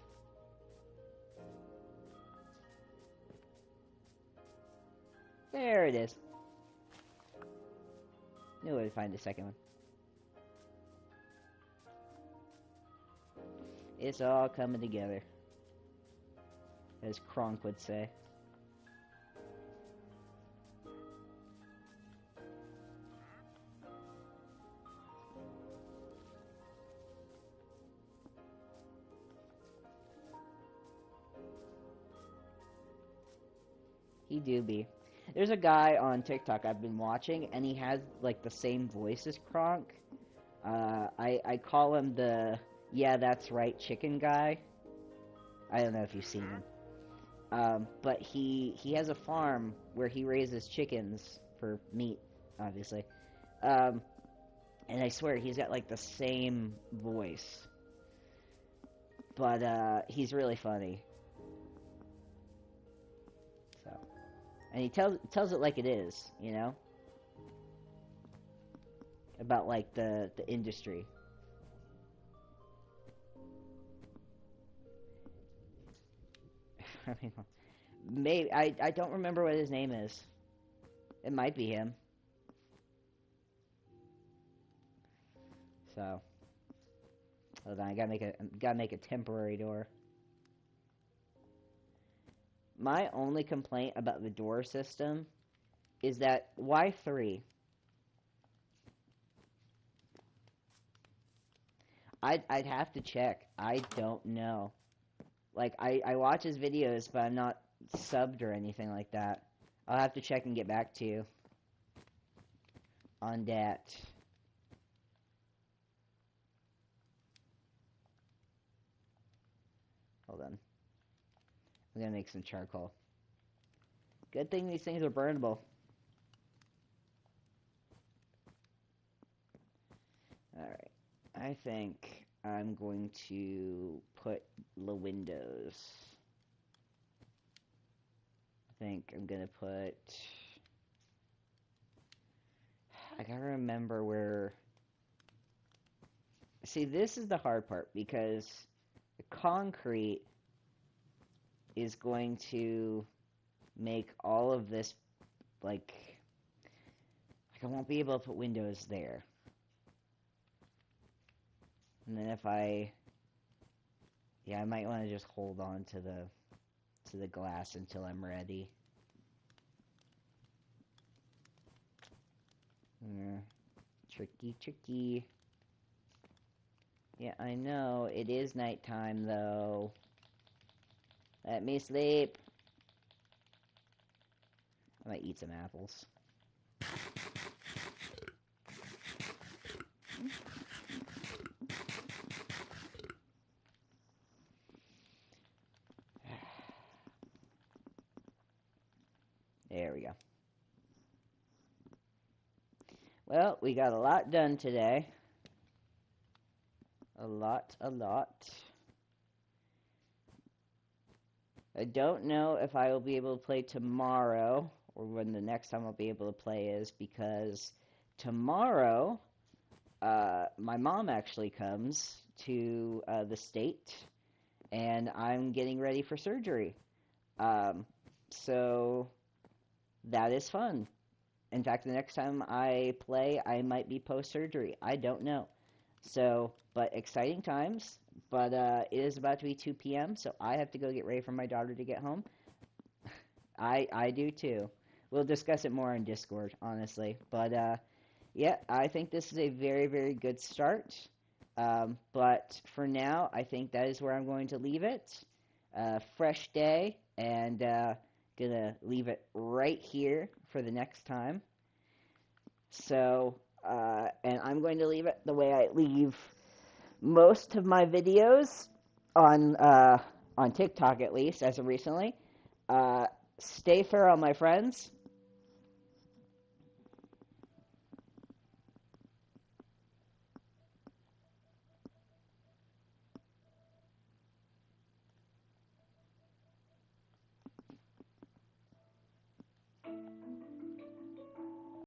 There it is. Knew I'd find a second one. It's all coming together, as Kronk would say. He do be. There's a guy on TikTok I've been watching, and he has, like, the same voice as Kronk. I call him the, yeah, that's right, chicken guy. I don't know if you've seen him. But he has a farm where he raises chickens for meat, obviously. And I swear, he's got, like, the same voice. But, he's really funny. So... And he tells it like it is, you know? About, like, the industry. I mean, maybe, I don't remember what his name is. It might be him. So, hold on, I gotta make a temporary door. My only complaint about the door system is that, why 3? I'd have to check. I don't know. Like, I watch his videos, but I'm not subbed or anything like that. I'll have to check and get back to you on that. Hold on. I'm gonna make some charcoal. Good thing these things are burnable. Alright. I think I'm going to put the windows. I think I'm gonna put... I gotta remember where... See, this is the hard part, because the concrete is going to make all of this, like I won't be able to put windows there. And then if I might want to just hold on to the glass until I'm ready. Yeah. Tricky, tricky. Yeah, I know. It is nighttime, though. Let me sleep. I might eat some apples. There we go. Well, we got a lot done today. A lot. I don't know if I will be able to play tomorrow, or when the next time I'll be able to play is, because tomorrow, my mom actually comes to the state, and I'm getting ready for surgery. So that is fun. In fact, the next time I play, I might be post-surgery. I don't know. So, but exciting times. But it is about to be 2 p.m., so I have to go get ready for my daughter to get home. I do too. We'll discuss it more on Discord, honestly. But yeah, I think this is a very, very good start. But for now, I think that is where I'm going to leave it. Fresh day, and gonna leave it right here for the next time. So, and I'm going to leave it the way I leave most of my videos on TikTok, at least as of recently. Stay feral, my friends.